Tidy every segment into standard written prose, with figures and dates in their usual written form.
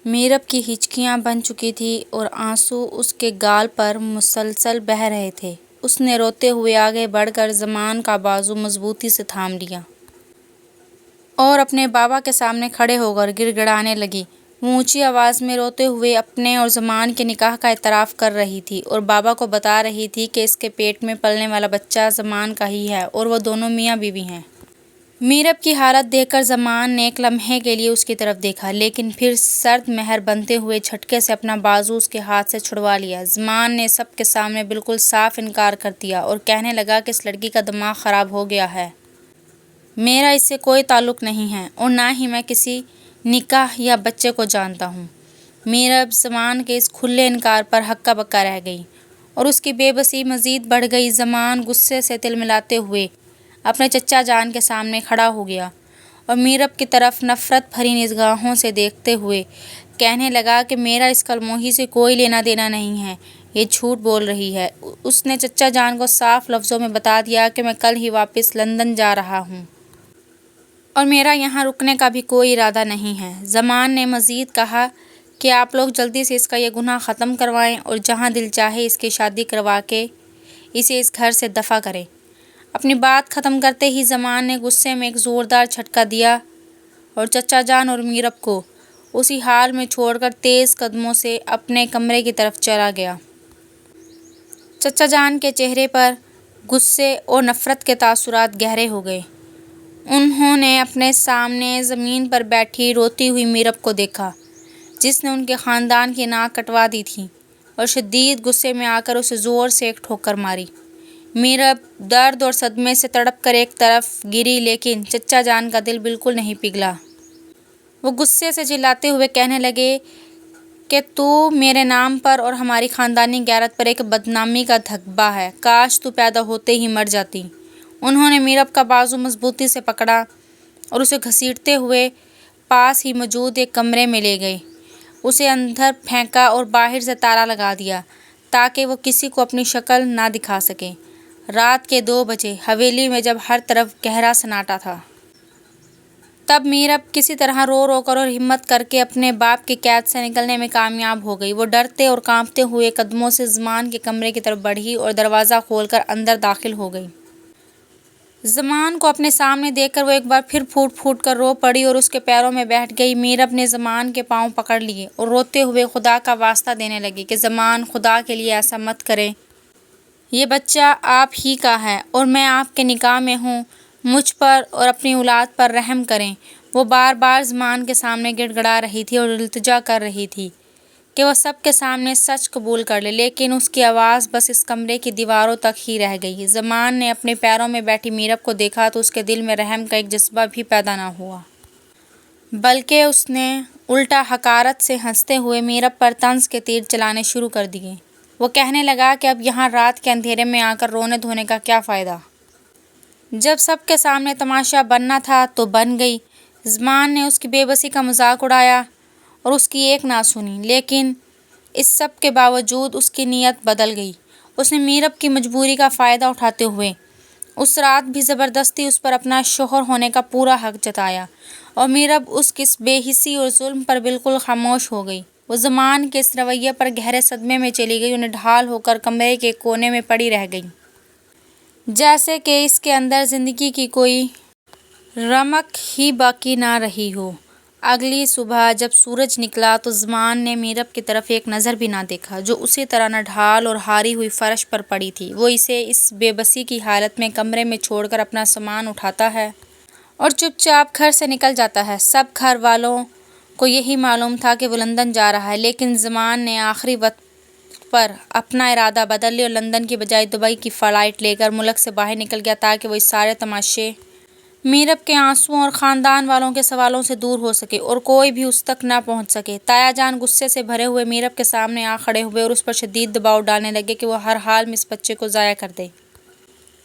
میرب کی ہچکیاں بن چکی تھیں اور آنسو اس کے گال پر مسلسل بہہ رہے تھے۔ اس نے روتے ہوئے آگے بڑھ کر زمان کا بازو مضبوطی سے تھام لیا اور اپنے بابا کے سامنے کھڑے ہو کر گڑ گڑانے لگی۔ وہ اونچی آواز میں روتے ہوئے اپنے اور زمان کے نکاح کا اعتراف کر رہی تھی اور بابا کو بتا رہی تھی کہ اس کے پیٹ میں پلنے والا بچہ زمان کا ہی ہے اور وہ دونوں میاں بیوی ہیں۔ میرب کی حالت دیکھ کر زمان نے ایک لمحے کے لیے اس کی طرف دیکھا، لیکن پھر سرد مہر بنتے ہوئے جھٹکے سے اپنا بازو اس کے ہاتھ سے چھڑوا لیا۔ زمان نے سب کے سامنے بالکل صاف انکار کر دیا اور کہنے لگا کہ اس لڑکی کا دماغ خراب ہو گیا ہے۔ میرا اس سے کوئی تعلق نہیں ہے اور نہ ہی میں کسی نکاح یا بچے کو جانتا ہوں۔ میرب زمان کے اس کھلے انکار پر ہکا بکا رہ گئی اور اس کی بے بسی مزید بڑھ گئی۔ زمان غصے سے تلملاتے ہوئے اپنے چچا جان کے سامنے کھڑا ہو گیا اور میرب کی طرف نفرت بھری نگاہوں سے دیکھتے ہوئے کہنے لگا کہ میرا اس کلموہی سے کوئی لینا دینا نہیں ہے، یہ جھوٹ بول رہی ہے۔ اس نے چچا جان کو صاف لفظوں میں بتا دیا کہ میں کل ہی واپس لندن جا رہا ہوں اور میرا یہاں رکنے کا بھی کوئی ارادہ نہیں ہے۔ زمان نے مزید کہا کہ آپ لوگ جلدی سے اس کا یہ گناہ ختم کروائیں اور جہاں دل چاہے اس کی شادی کروا کے اسے اس گھر سے دفع کریں۔ اپنی بات ختم کرتے ہی زمان نے غصے میں ایک زوردار جھٹکا دیا اور چچا جان اور میرب کو اسی حال میں چھوڑ کر تیز قدموں سے اپنے کمرے کی طرف چلا گیا۔ چچا جان کے چہرے پر غصے اور نفرت کے تاثرات گہرے ہو گئے۔ انہوں نے اپنے سامنے زمین پر بیٹھی روتی ہوئی میرب کو دیکھا، جس نے ان کے خاندان کی ناک کٹوا دی تھی، اور شدید غصے میں آ کر اسے زور سے ایک ٹھوکر ماری۔ میرب درد اور صدمے سے تڑپ کر ایک طرف گری، لیکن چچا جان کا دل بالکل نہیں پگھلا۔ وہ غصے سے چلاتے ہوئے کہنے لگے کہ تو میرے نام پر اور ہماری خاندانی غیرت پر ایک بدنامی کا دھبہ ہے، کاش تو پیدا ہوتے ہی مر جاتی۔ انہوں نے میرب کا بازو مضبوطی سے پکڑا اور اسے گھسیٹتے ہوئے پاس ہی موجود ایک کمرے میں لے گئے۔ اسے اندر پھینکا اور باہر سے تالا لگا دیا تاکہ وہ کسی کو اپنی شکل نہ دکھا سکے۔ رات کے 2 بجے حویلی میں جب ہر طرف گہرا سناٹا تھا، تب میرب کسی طرح رو رو کر اور ہمت کر کے اپنے باپ کی قید سے نکلنے میں کامیاب ہو گئی۔ وہ ڈرتے اور کانپتے ہوئے قدموں سے زمان کے کمرے کی طرف بڑھی اور دروازہ کھول کر اندر داخل ہو گئی۔ زمان کو اپنے سامنے دیکھ کر وہ ایک بار پھر پھوٹ پھوٹ کر رو پڑی اور اس کے پیروں میں بیٹھ گئی۔ میرب نے زمان کے پاؤں پکڑ لیے اور روتے ہوئے خدا کا واسطہ دینے لگی کہ زمان، خدا کے لیے ایسا مت کریں، یہ بچہ آپ ہی کا ہے اور میں آپ کے نکاح میں ہوں، مجھ پر اور اپنی اولاد پر رحم کریں۔ وہ بار بار زمان کے سامنے گڑ گڑا رہی تھی اور التجا کر رہی تھی کہ وہ سب کے سامنے سچ قبول کر لے، لیکن اس کی آواز بس اس کمرے کی دیواروں تک ہی رہ گئی۔ زمان نے اپنے پیروں میں بیٹھی میرب کو دیکھا تو اس کے دل میں رحم کا ایک جذبہ بھی پیدا نہ ہوا، بلکہ اس نے الٹا حقارت سے ہنستے ہوئے میرب پر طنز کے تیر چلانے شروع کر دیے۔ وہ کہنے لگا کہ اب یہاں رات کے اندھیرے میں آ کر رونے دھونے کا کیا فائدہ؟ جب سب کے سامنے تماشا بننا تھا تو بن گئی۔ زمان نے اس کی بے بسی کا مذاق اڑایا اور اس کی ایک نہ سنی، لیکن اس سب کے باوجود اس کی نیت بدل گئی۔ اس نے میرب کی مجبوری کا فائدہ اٹھاتے ہوئے اس رات بھی زبردستی اس پر اپنا شوہر ہونے کا پورا حق جتایا، اور میرب اس کی اس بے حسی اور ظلم پر بالکل خاموش ہو گئی۔ وہ زمان کے اس رویے پر گہرے صدمے میں چلی گئی اور نڈھال ہو کر کمرے کے کونے میں پڑی رہ گئی، جیسے کہ اس کے اندر زندگی کی کوئی رمق ہی باقی نہ رہی ہو۔ اگلی صبح جب سورج نکلا تو زمان نے میرب کی طرف ایک نظر بھی نہ دیکھا، جو اسی طرح نڈھال اور ہاری ہوئی فرش پر پڑی تھی۔ وہ اسے اس بے بسی کی حالت میں کمرے میں چھوڑ کر اپنا سامان اٹھاتا ہے اور چپ چاپ گھر سے نکل جاتا ہے۔ سب گھر والوں کو یہی معلوم تھا کہ وہ لندن جا رہا ہے، لیکن زمان نے آخری وقت پر اپنا ارادہ بدل لیا اور لندن کی بجائے دبئی کی فلائٹ لے کر ملک سے باہر نکل گیا تاکہ وہ اس سارے تماشے، میرب کے آنسوؤں اور خاندان والوں کے سوالوں سے دور ہو سکے اور کوئی بھی اس تک نہ پہنچ سکے۔ تایا جان غصے سے بھرے ہوئے میرب کے سامنے آ کھڑے ہوئے اور اس پر شدید دباؤ ڈالنے لگے کہ وہ ہر حال میں اس بچے کو ضائع کر دے،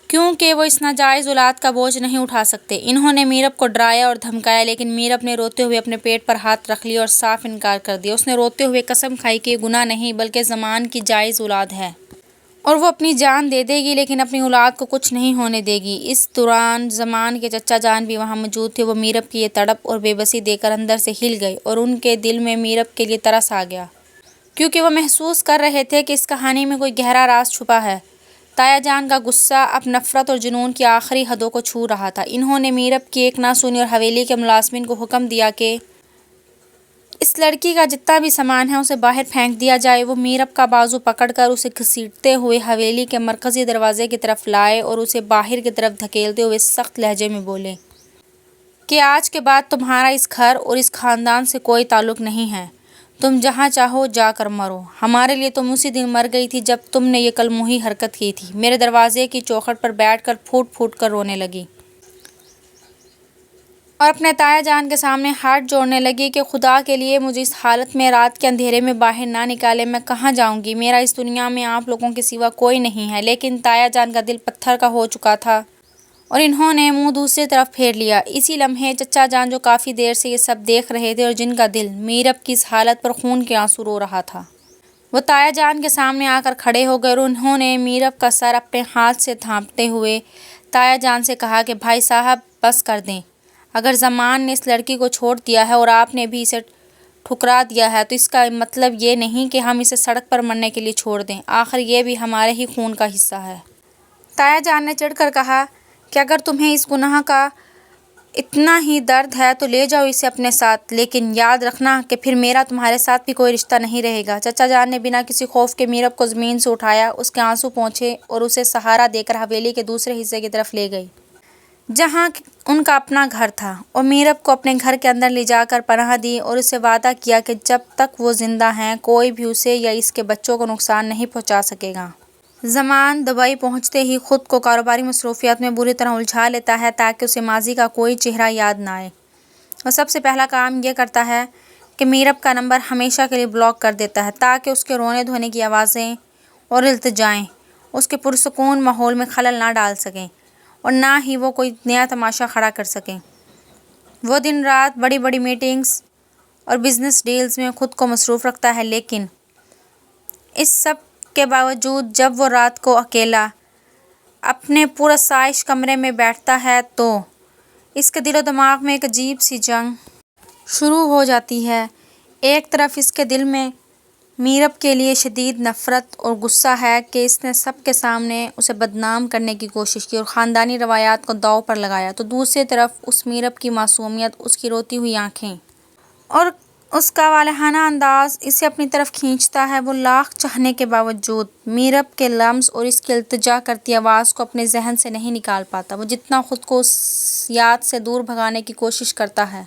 کیونکہ وہ اس ناجائز اولاد کا بوجھ نہیں اٹھا سکتے۔ انہوں نے میرب کو ڈرایا اور دھمکایا، لیکن میرب نے روتے ہوئے اپنے پیٹ پر ہاتھ رکھ لیا اور صاف انکار کر دیا۔ اس نے روتے ہوئے قسم کھائی کہ یہ گناہ نہیں بلکہ زمان کی جائز اولاد ہے اور وہ اپنی جان دے دے گی لیکن اپنی اولاد کو کچھ نہیں ہونے دے گی۔ اس دوران زمان کے چچا جان بھی وہاں موجود تھے۔ وہ میرب کی یہ تڑپ اور بے بسی دیکھ کر اندر سے ہل گئے اور ان کے دل میں میرب کے لیے ترس آ گیا، کیونکہ وہ محسوس کر رہے تھے کہ اس کہانی میں کوئی گہرا راز چھپا ہے۔ تایا جان کا غصہ اب نفرت اور جنون کی آخری حدوں کو چھو رہا تھا۔ انہوں نے میرب کی ایک نہ سنی اور حویلی کے ملازمین کو حکم دیا کہ اس لڑکی کا جتنا بھی سامان ہے اسے باہر پھینک دیا جائے۔ وہ میرب کا بازو پکڑ کر اسے گھسیٹتے ہوئے حویلی کے مرکزی دروازے کی طرف لائے اور اسے باہر کی طرف دھکیلتے ہوئے سخت لہجے میں بولے کہ آج کے بعد تمہارا اس گھر اور اس خاندان سے کوئی تعلق نہیں ہے۔ تم جہاں چاہو جا کر مرو۔ ہمارے لیے تم اسی دن مر گئی تھی جب تم نے یہ کلموحی حرکت کی تھی۔ میرے دروازے کی چوکھٹ پر بیٹھ کر پھوٹ پھوٹ کر رونے لگی اور اپنے تایا جان کے سامنے ہاتھ جوڑنے لگی کہ خدا کے لیے مجھے اس حالت میں رات کے اندھیرے میں باہر نہ نکالے۔ میں کہاں جاؤں گی؟ میرا اس دنیا میں آپ لوگوں کے سوا کوئی نہیں ہے۔ لیکن تایا جان کا دل پتھر کا ہو چکا تھا اور انہوں نے منہ دوسری طرف پھیر لیا۔ اسی لمحے چچا جان جو کافی دیر سے یہ سب دیکھ رہے تھے اور جن کا دل میرب کی اس حالت پر خون کے آنسو رو رہا تھا، وہ تایا جان کے سامنے آ کر کھڑے ہو گئے اور انہوں نے میرب کا سر اپنے ہاتھ سے تھامتے ہوئے تایا جان سے کہا کہ بھائی صاحب بس کر دیں۔ اگر زمان نے اس لڑکی کو چھوڑ دیا ہے اور آپ نے بھی اسے ٹھکرا دیا ہے تو اس کا مطلب یہ نہیں کہ ہم اسے سڑک پر مرنے کے لیے چھوڑ دیں۔ آخر یہ بھی ہمارے ہی خون کا حصہ ہے۔ تایا جان نے چڑھ کر کہا کہ اگر تمہیں اس گناہ کا اتنا ہی درد ہے تو لے جاؤ اسے اپنے ساتھ، لیکن یاد رکھنا کہ پھر میرا تمہارے ساتھ بھی کوئی رشتہ نہیں رہے گا۔ چچا جان نے بنا کسی خوف کے میرب کو زمین سے اٹھایا، اس کے آنسو پوچھے اور اسے سہارا دے کر حویلی کے دوسرے حصے کی طرف لے گئی جہاں ان کا اپنا گھر تھا، اور میرب کو اپنے گھر کے اندر لے جا کر پناہ دی اور اسے وعدہ کیا کہ جب تک وہ زندہ ہیں کوئی بھی اسے یا اس کے بچوں کو نقصان نہیں پہنچا سکے گا۔ زمان دبئی پہنچتے ہی خود کو کاروباری مصروفیات میں بری طرح الجھا لیتا ہے تاکہ اسے ماضی کا کوئی چہرہ یاد نہ آئے، اور سب سے پہلا کام یہ کرتا ہے کہ میرب کا نمبر ہمیشہ کے لیے بلاک کر دیتا ہے تاکہ اس کے رونے دھونے کی آوازیں اور التجائیں اس کے پرسکون ماحول میں خلل نہ ڈال سکیں اور نہ ہی وہ کوئی نیا تماشا کھڑا کر سکیں۔ وہ دن رات بڑی بڑی میٹنگز اور بزنس ڈیلز میں خود کو مصروف رکھتا ہے، لیکن اس سب کے باوجود جب وہ رات کو اکیلا اپنے پرآسائش کمرے میں بیٹھتا ہے تو اس کے دل و دماغ میں ایک عجیب سی جنگ شروع ہو جاتی ہے۔ ایک طرف اس کے دل میں میرب کے لیے شدید نفرت اور غصہ ہے کہ اس نے سب کے سامنے اسے بدنام کرنے کی کوشش کی اور خاندانی روایات کو داؤ پر لگایا، تو دوسری طرف اس میرب کی معصومیت، اس کی روتی ہوئی آنکھیں اور اس کا والہانہ انداز اسے اپنی طرف کھینچتا ہے۔ وہ لاکھ چاہنے کے باوجود میرب کے لمس اور اس کی التجا کرتی آواز کو اپنے ذہن سے نہیں نکال پاتا۔ وہ جتنا خود کو اس یاد سے دور بھگانے کی کوشش کرتا ہے،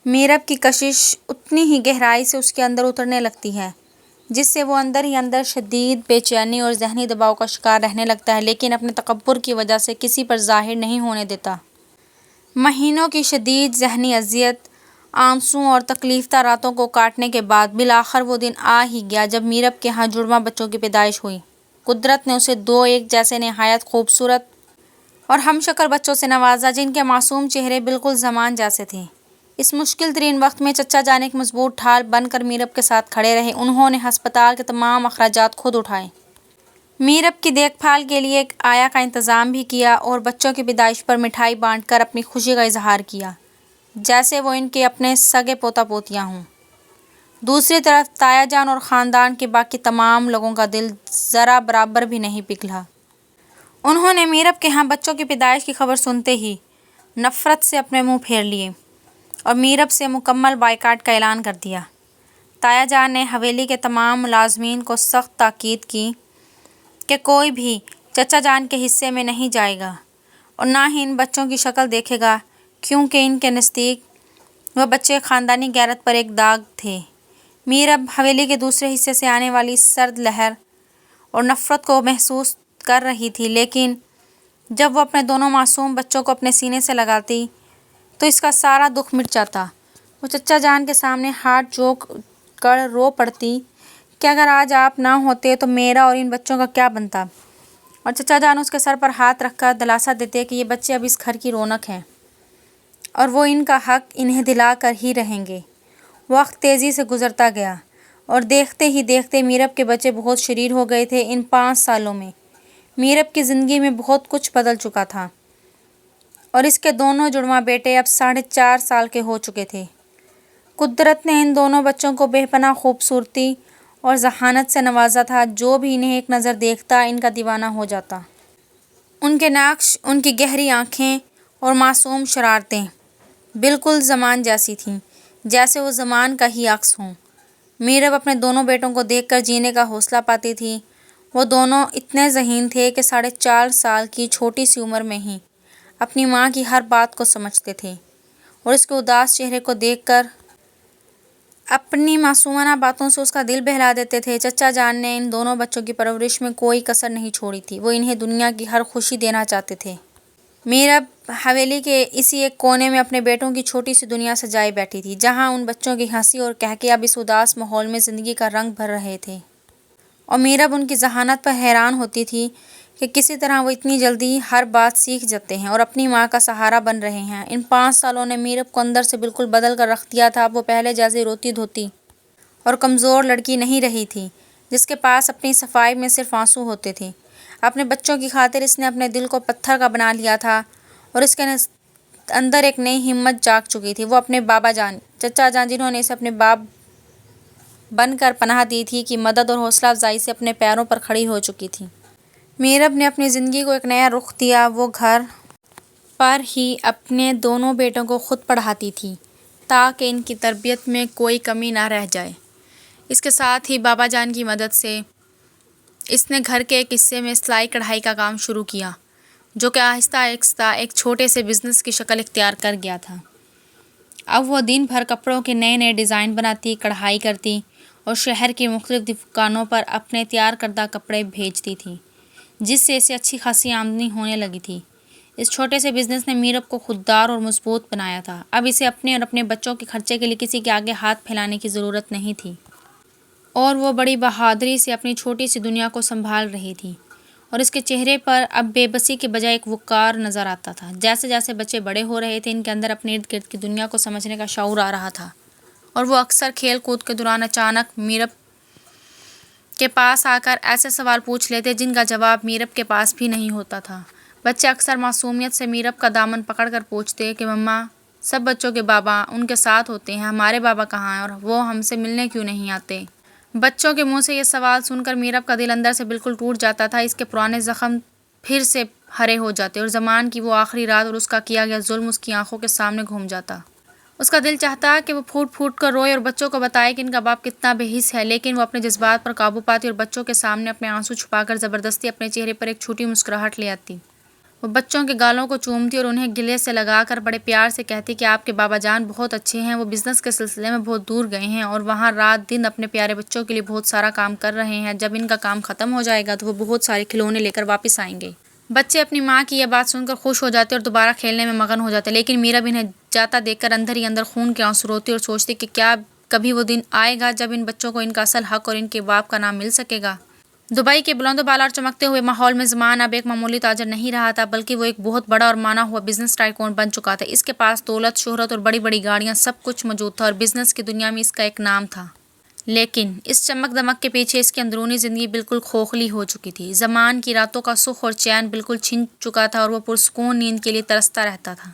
میرب کی کشش اتنی ہی گہرائی سے اس کے اندر اترنے لگتی ہے، جس سے وہ اندر ہی اندر شدید بے چینی اور ذہنی دباؤ کا شکار رہنے لگتا ہے، لیکن اپنے تکبر کی وجہ سے کسی پر ظاہر نہیں ہونے دیتا۔ مہینوں کی شدید ذہنی اذیت، آنسوؤں اور تکلیف دہ راتوں کو کاٹنے کے بعد بالآخر وہ دن آ ہی گیا جب میرب کے ہاں جڑواں بچوں کی پیدائش ہوئی۔ قدرت نے اسے دو ایک جیسے نہایت خوبصورت اور ہم شکل بچوں سے نوازا جن کے معصوم چہرے بالکل زمان جیسے تھے۔ اس مشکل ترین وقت میں چچا جان ایک مضبوط ڈھال بن کر میرب کے ساتھ کھڑے رہے۔ انہوں نے ہسپتال کے تمام اخراجات خود اٹھائے، میرب کی دیکھ بھال کے لیے ایک آیا کا انتظام بھی کیا اور بچوں کی پیدائش پر مٹھائی بانٹ کر اپنی خوشی کا اظہار کیا جیسے وہ ان کے اپنے سگے پوتا پوتیاں ہوں۔ دوسری طرف تایا جان اور خاندان کے باقی تمام لوگوں کا دل ذرا برابر بھی نہیں پگھلا۔ انہوں نے میرب کے ہاں بچوں کی پیدائش کی خبر سنتے ہی نفرت سے اپنے منہ پھیر لیے اور میرب سے مکمل بائیکاٹ کا اعلان کر دیا۔ تایا جان نے حویلی کے تمام ملازمین کو سخت تاکید کی کہ کوئی بھی چچا جان کے حصے میں نہیں جائے گا اور نہ ہی ان بچوں کی شکل دیکھے گا، کیونکہ ان کے نزدیک وہ بچے خاندانی غیرت پر ایک داغ تھے۔ میرب حویلی کے دوسرے حصے سے آنے والی سرد لہر اور نفرت کو محسوس کر رہی تھی، لیکن جب وہ اپنے دونوں معصوم بچوں کو اپنے سینے سے لگاتی تو اس کا سارا دکھ مٹ جاتا۔ وہ چچا جان کے سامنے ہاتھ جوڑ کر رو پڑتی کہ اگر آج آپ نہ ہوتے تو میرا اور ان بچوں کا کیا بنتا، اور چچا جان اس کے سر پر ہاتھ رکھ کر دلاسا دیتے کہ یہ بچے اب اس گھر کی رونق ہیں اور وہ ان کا حق انہیں دلا کر ہی رہیں گے۔ وقت تیزی سے گزرتا گیا اور دیکھتے ہی دیکھتے میرب کے بچے بہت شریر ہو گئے تھے۔ ان 5 سالوں میں میرب کی زندگی میں بہت کچھ بدل چکا تھا اور اس کے دونوں جڑواں بیٹے اب 4.5 سال کے ہو چکے تھے۔ قدرت نے ان دونوں بچوں کو بے پناہ خوبصورتی اور ذہانت سے نوازا تھا۔ جو بھی انہیں ایک نظر دیکھتا ان کا دیوانہ ہو جاتا۔ ان کے نقش، ان کی گہری آنکھیں اور معصوم شرارتیں بالکل زمان جیسی تھیں، جیسے وہ زمان کا ہی عکس ہوں۔ میرب اپنے دونوں بیٹوں کو دیکھ کر جینے کا حوصلہ پاتی تھی۔ وہ دونوں اتنے ذہین تھے کہ 4.5 سال کی چھوٹی سی عمر میں ہی اپنی ماں کی ہر بات کو سمجھتے تھے اور اس کے اداس چہرے کو دیکھ کر اپنی معصومانہ باتوں سے اس کا دل بہلا دیتے تھے۔ چچا جان نے ان دونوں بچوں کی پرورش میں کوئی کسر نہیں چھوڑی تھی۔ وہ انہیں دنیا کی ہر خوشی دینا چاہتے تھے۔ میرب حویلی کے اسی ایک کونے میں اپنے بیٹوں کی چھوٹی سی دنیا سجائے بیٹھی تھی، جہاں ان بچوں کی ہنسی اور کہکے اب اس اداس ماحول میں زندگی کا رنگ بھر رہے تھے، اور میرب ان کی ذہانت پر حیران ہوتی تھی کہ کسی طرح وہ اتنی جلدی ہر بات سیکھ جاتے ہیں اور اپنی ماں کا سہارا بن رہے ہیں۔ ان 5 سالوں نے میرب کو اندر سے بالکل بدل کر رکھ دیا تھا۔ اب وہ پہلے جیسی روتی دھوتی اور کمزور لڑکی نہیں رہی تھی، جس کے پاس اپنی صفائی میں صرف آنسو ہوتے تھے۔ اپنے بچوں کی خاطر اس نے اپنے دل کو پتھر کا بنا لیا تھا اور اس کے اندر ایک نئی ہمت جاگ چکی تھی۔ وہ اپنے بابا جان، چچا جان، جنہوں نے اسے اپنے باپ بن کر پناہ دی تھی، کی مدد اور حوصلہ افزائی سے اپنے پیروں پر کھڑی ہو چکی تھی۔ میرب نے اپنی زندگی کو ایک نیا رخ دیا۔ وہ گھر پر ہی اپنے دونوں بیٹوں کو خود پڑھاتی تھی تاکہ ان کی تربیت میں کوئی کمی نہ رہ جائے۔ اس کے ساتھ ہی بابا جان کی مدد سے اس نے گھر کے ایک حصے میں سلائی کڑھائی کا کام شروع کیا، جو کہ آہستہ آہستہ ایک چھوٹے سے بزنس کی شکل اختیار کر گیا تھا۔ اب وہ دن بھر کپڑوں کے نئے نئے ڈیزائن بناتی، کڑھائی کرتی اور شہر کی مختلف دکانوں پر اپنے تیار کردہ کپڑے بھیجتی تھی، جس سے اسے اچھی خاصی آمدنی ہونے لگی تھی۔ اس چھوٹے سے بزنس نے میرب کو خوددار اور مضبوط بنایا تھا۔ اب اسے اپنے اور اپنے بچوں کے خرچے کے لیے کسی کے آگے ہاتھ پھیلانے کی ضرورت نہیں تھی، اور وہ بڑی بہادری سے اپنی چھوٹی سی دنیا کو سنبھال رہی تھی، اور اس کے چہرے پر اب بے بسی کے بجائے ایک وقار نظر آتا تھا۔ جیسے جیسے بچے بڑے ہو رہے تھے، ان کے اندر اپنے ارد گرد کی دنیا کو سمجھنے کا شعور آ رہا تھا، اور وہ اکثر کھیل کود کے دوران اچانک میرب کے پاس آ کر ایسے سوال پوچھ لیتے جن کا جواب میرب کے پاس بھی نہیں ہوتا تھا۔ بچے اکثر معصومیت سے میرب کا دامن پکڑ کر پوچھتے کہ مما، سب بچوں کے بابا ان کے ساتھ ہوتے ہیں، ہمارے بابا کہاں ہیں اور وہ ہم سے ملنے کیوں نہیں آتے؟ بچوں کے منہ سے یہ سوال سن کر میرب کا دل اندر سے بالکل ٹوٹ جاتا تھا۔ اس کے پرانے زخم پھر سے ہرے ہو جاتے اور زمان کی وہ آخری رات اور اس کا کیا گیا ظلم اس کی آنکھوں کے سامنے گھوم جاتا۔ اس کا دل چاہتا کہ وہ پھوٹ پھوٹ کر روئے اور بچوں کو بتائے کہ ان کا باپ کتنا بے حس ہے، لیکن وہ اپنے جذبات پر قابو پاتی اور بچوں کے سامنے اپنے آنسو چھپا کر زبردستی اپنے چہرے پر ایک چھوٹی مسکراہٹ لے آتی۔ وہ بچوں کے گالوں کو چومتی اور انہیں گلے سے لگا کر بڑے پیار سے کہتی کہ آپ کے بابا جان بہت اچھے ہیں، وہ بزنس کے سلسلے میں بہت دور گئے ہیں اور وہاں رات دن اپنے پیارے بچوں کے لیے بہت سارا کام کر رہے ہیں۔ جب ان کا کام ختم ہو جائے گا تو وہ بہت سارے کھلونے لے کر واپس آئیں گے۔ بچے اپنی ماں کی یہ بات سن کر خوش ہو جاتے اور دوبارہ کھیلنے میں مگن ہو جاتے، لیکن میرب انہیں جاتا دیکھ کر اندر ہی اندر خون کے آنسو روتی اور سوچتی کہ کیا کبھی وہ دن آئے گا جب ان بچوں کو ان کا اصل حق اور ان کے باپ کا نام مل سکے گا۔ دبئی کے بلند و بالا اور چمکتے ہوئے ماحول میں زمان اب ایک معمولی تاجر نہیں رہا تھا، بلکہ وہ ایک بہت بڑا اور مانا ہوا بزنس ٹائکون بن چکا تھا۔ اس کے پاس دولت، شہرت اور بڑی بڑی گاڑیاں، سب کچھ موجود تھا اور بزنس کی دنیا میں اس کا ایک نام تھا۔ لیکن اس چمک دمک کے پیچھے اس کی اندرونی زندگی بالکل کھوکھلی ہو چکی تھی۔ زمان کی راتوں کا سکھ اور چین بالکل چھن چکا تھا اور وہ پرسکون نیند کے لیے ترستا رہتا تھا۔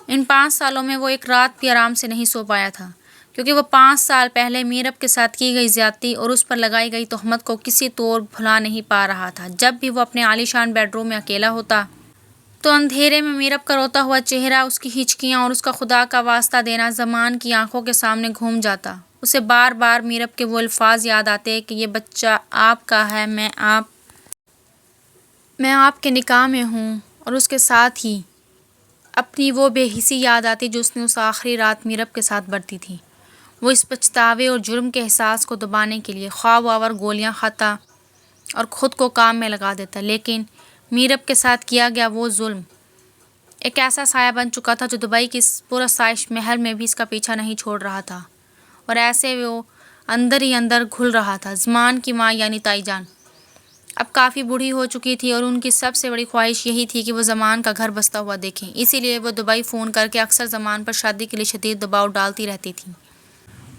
ان 5 سالوں میں وہ ایک رات بھی آرام سے نہیں سو پایا تھا، کیونکہ وہ 5 سال پہلے میرب کے ساتھ کی گئی زیادتی اور اس پر لگائی گئی تہمت کو کسی طور بھلا نہیں پا رہا تھا۔ جب بھی وہ اپنے عالی شان بیڈ روم میں اکیلا ہوتا تو اندھیرے میں میرب کا روتا ہوا چہرہ، اس کی ہچکیاں اور اس کا خدا کا واسطہ دینا زمان کی آنکھوں کے سامنے گھوم جاتا۔ اسے بار بار میرب کے وہ الفاظ یاد آتے کہ یہ بچہ آپ کا ہے، میں آپ کے نکاح میں ہوں، اور اس کے ساتھ ہی اپنی وہ بے حسی یاد آتی جو اس نے اس آخری رات میرب کے ساتھ برتی تھی۔ وہ اس پچھتاوے اور جرم کے احساس کو دبانے کے لیے خواب آور گولیاں کھاتا اور خود کو کام میں لگا دیتا، لیکن میرب کے ساتھ کیا گیا وہ ظلم ایک ایسا سایہ بن چکا تھا جو دبئی کی اس پرآسائش محل میں بھی اس کا پیچھا نہیں چھوڑ رہا تھا، اور ایسے وہ اندر ہی اندر گھل رہا تھا۔ زمان کی ماں یعنی تائی جان اب کافی بوڑھی ہو چکی تھی اور ان کی سب سے بڑی خواہش یہی تھی کہ وہ زمان کا گھر بستا ہوا دیکھیں۔ اسی لیے وہ دبئی فون کر کے اکثر زمان پر شادی کے لیے شدید دباؤ ڈالتی رہتی تھیں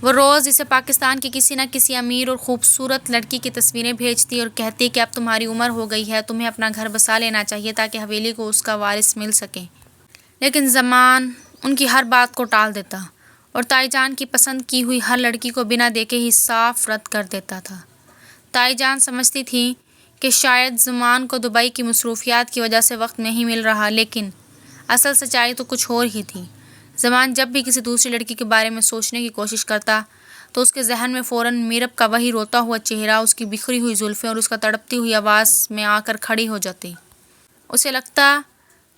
وہ روز اسے پاکستان کی کسی نہ کسی امیر اور خوبصورت لڑکی کی تصویریں بھیجتی اور کہتی کہ اب تمہاری عمر ہو گئی ہے، تمہیں اپنا گھر بسا لینا چاہیے تاکہ حویلی کو اس کا وارث مل سکے۔ لیکن زمان ان کی ہر بات کو ٹال دیتا اور تائی جان کی پسند کی ہوئی ہر لڑکی کو بنا دیکھے ہی صاف رد کر دیتا تھا۔ تائی جان سمجھتی تھی کہ شاید زمان کو دبئی کی مصروفیات کی وجہ سے وقت نہیں مل رہا، لیکن اصل سچائی تو کچھ اور ہی تھی۔ زمان جب بھی کسی دوسری لڑکی کے بارے میں سوچنے کی کوشش کرتا تو اس کے ذہن میں فوراً میرب کا وہی روتا ہوا چہرہ، اس کی بکھری ہوئی زلفیں اور اس کا تڑپتی ہوئی آواز میں آ کر کھڑی ہو جاتی۔ اسے لگتا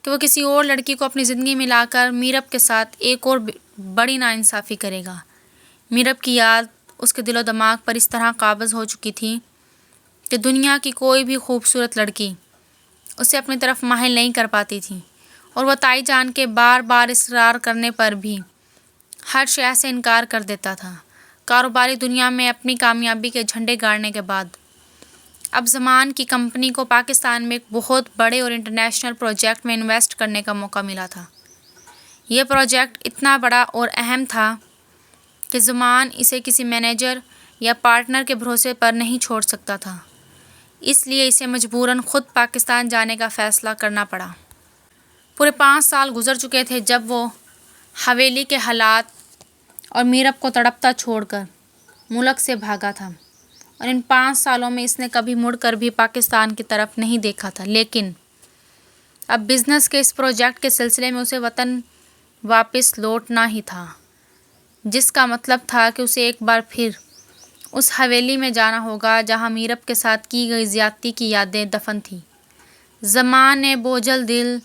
کہ وہ کسی اور لڑکی کو اپنی زندگی میں لا کر میرب کے ساتھ ایک اور بڑی ناانصافی کرے گا۔ میرب کی یاد اس کے دل و دماغ پر اس طرح قابض ہو چکی تھی کہ دنیا کی کوئی بھی خوبصورت لڑکی اسے اپنی طرف مائل نہیں کر پاتی تھی، اور وہ تائی جان کے بار بار اصرار کرنے پر بھی ہر شے سے انکار کر دیتا تھا۔ کاروباری دنیا میں اپنی کامیابی کے جھنڈے گاڑنے کے بعد اب زمان کی کمپنی کو پاکستان میں ایک بہت بڑے اور انٹرنیشنل پروجیکٹ میں انویسٹ کرنے کا موقع ملا تھا۔ یہ پروجیکٹ اتنا بڑا اور اہم تھا کہ زمان اسے کسی مینیجر یا پارٹنر کے بھروسے پر نہیں چھوڑ سکتا تھا، اس لیے اسے مجبوراً خود پاکستان جانے کا فیصلہ کرنا پڑا۔ پورے 5 سال گزر چکے تھے جب وہ حویلی کے حالات اور میرب کو تڑپتا چھوڑ کر ملک سے بھاگا تھا، اور ان 5 سالوں میں اس نے کبھی مڑ کر بھی پاکستان کی طرف نہیں دیکھا تھا۔ لیکن اب بزنس کے اس پروجیکٹ کے سلسلے میں اسے وطن واپس لوٹنا ہی تھا، جس کا مطلب تھا کہ اسے ایک بار پھر اس حویلی میں جانا ہوگا جہاں میرب کے ساتھ کی گئی زیادتی کی یادیں دفن تھیں۔ زمان نے بوجھل دل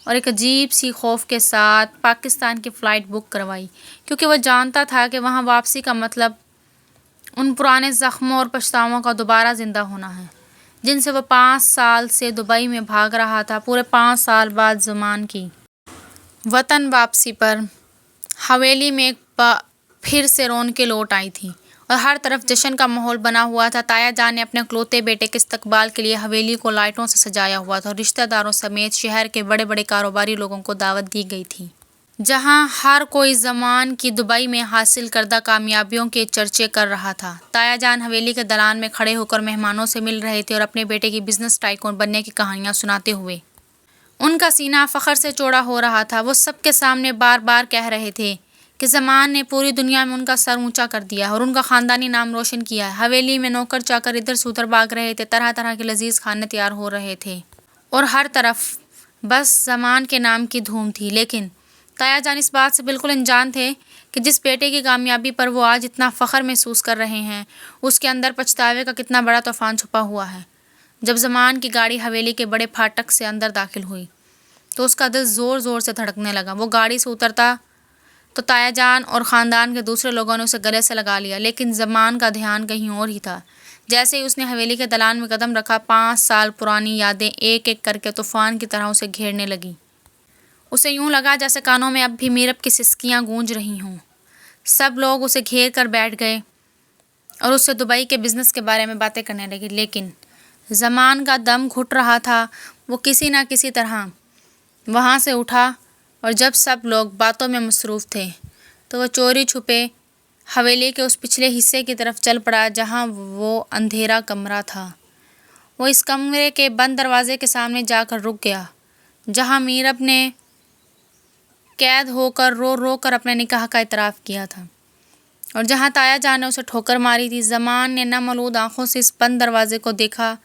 اور ایک عجیب سی خوف کے ساتھ پاکستان کی فلائٹ بک کروائی، کیونکہ وہ جانتا تھا کہ وہاں واپسی کا مطلب ان پرانے زخموں اور پچھتاووں کا دوبارہ زندہ ہونا ہے جن سے وہ 5 سال سے دبئی میں بھاگ رہا تھا۔ پورے 5 سال بعد زمان کی وطن واپسی پر حویلی میں ایک پھر سے رونقیں لوٹ آئی تھیں اور ہر طرف جشن کا ماحول بنا ہوا تھا۔ تایا جان نے اپنے اکلوتے بیٹے کے استقبال کے لیے حویلی کو لائٹوں سے سجایا ہوا تھا اور رشتہ داروں سمیت شہر کے بڑے بڑے کاروباری لوگوں کو دعوت دی گئی تھی، جہاں ہر کوئی زمان کی دبئی میں حاصل کردہ کامیابیوں کے چرچے کر رہا تھا۔ تایا جان حویلی کے دلان میں کھڑے ہو کر مہمانوں سے مل رہے تھے اور اپنے بیٹے کی بزنس ٹائکون بننے کی کہانیاں سناتے ہوئے ان کا سینہ فخر سے چوڑا ہو رہا تھا۔ وہ سب کے سامنے بار بار کہہ رہے تھے کہ زمان نے پوری دنیا میں ان کا سر اونچا کر دیا ہے اور ان کا خاندانی نام روشن کیا ہے۔ حویلی میں نوکر چاکر ادھر سے ادھر بھاگ رہے تھے، طرح طرح کے لذیذ کھانے تیار ہو رہے تھے اور ہر طرف بس زمان کے نام کی دھوم تھی۔ لیکن تایا جان اس بات سے بالکل انجان تھے کہ جس بیٹے کی کامیابی پر وہ آج اتنا فخر محسوس کر رہے ہیں، اس کے اندر پچھتاوے کا کتنا بڑا طوفان چھپا ہوا ہے۔ جب زمان کی گاڑی حویلی کے بڑے پھاٹک سے اندر داخل ہوئی تو اس کا دل زور زور سے دھڑکنے لگا۔ وہ گاڑی سے اترتا تو تایا جان اور خاندان کے دوسرے لوگوں نے اسے گلے سے لگا لیا، لیکن زمان کا دھیان کہیں اور ہی تھا۔ جیسے ہی اس نے حویلی کے دلان میں قدم رکھا، 5 سال پرانی یادیں ایک ایک کر کے طوفان کی طرح اسے گھیرنے لگیں۔ اسے یوں لگا جیسے کانوں میں اب بھی میرب کی سسکیاں گونج رہی ہوں۔ سب لوگ اسے گھیر کر بیٹھ گئے اور اس سے دبئی کے بزنس کے بارے میں باتیں کرنے لگے، لیکن زمان کا دم گھٹ رہا تھا۔ وہ کسی نہ کسی طرح وہاں سے اٹھا اور جب سب لوگ باتوں میں مصروف تھے تو وہ چوری چھپے حویلی کے اس پچھلے حصے کی طرف چل پڑا جہاں وہ اندھیرا کمرہ تھا۔ وہ اس کمرے کے بند دروازے کے سامنے جا کر رک گیا جہاں میرب نے قید ہو کر رو رو کر اپنے نکاح کا اعتراف کیا تھا اور جہاں تایا جان نے اسے ٹھوکر ماری تھی۔ زمان نے نم آلود آنکھوں سے اس بند دروازے کو دیکھا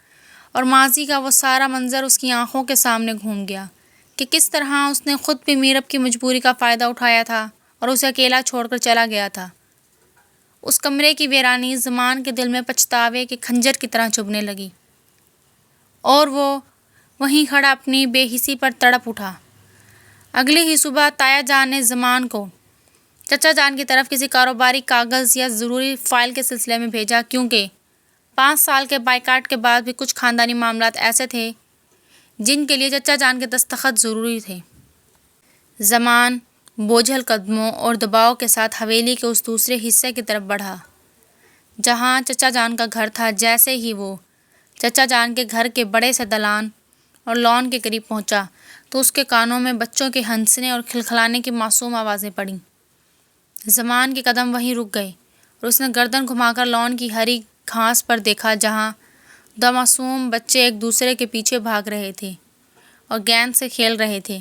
اور ماضی کا وہ سارا منظر اس کی آنکھوں کے سامنے گھوم گیا کہ کس طرح اس نے خود بھی میرب کی مجبوری کا فائدہ اٹھایا تھا اور اسے اکیلا چھوڑ کر چلا گیا تھا۔ اس کمرے کی ویرانی زمان کے دل میں پچھتاوے کے خنجر کی طرح چبھنے لگی اور وہ وہیں کھڑا اپنی بے حسی پر تڑپ اٹھا۔ اگلی ہی صبح تایا جان نے زمان کو چچا جان کی طرف کسی کاروباری کاغذ یا ضروری فائل کے سلسلے میں بھیجا، کیونکہ 5 سال کے بائیکاٹ کے بعد بھی کچھ خاندانی معاملات ایسے تھے جن کے لیے چچا جان کے دستخط ضروری تھے۔ زمان بوجھل قدموں اور دباؤ کے ساتھ حویلی کے اس دوسرے حصے کی طرف بڑھا جہاں چچا جان کا گھر تھا۔ جیسے ہی وہ چچا جان کے گھر کے بڑے سے دلان اور لان کے قریب پہنچا تو اس کے کانوں میں بچوں کے ہنسنے اور کھلکھلانے کی معصوم آوازیں پڑیں۔ زمان کے قدم وہیں رک گئے اور اس نے گردن گھما کر لان کی ہری گھاس پر دیکھا جہاں دو معصوم بچے ایک دوسرے کے پیچھے بھاگ رہے تھے اور گیند سے کھیل رہے تھے۔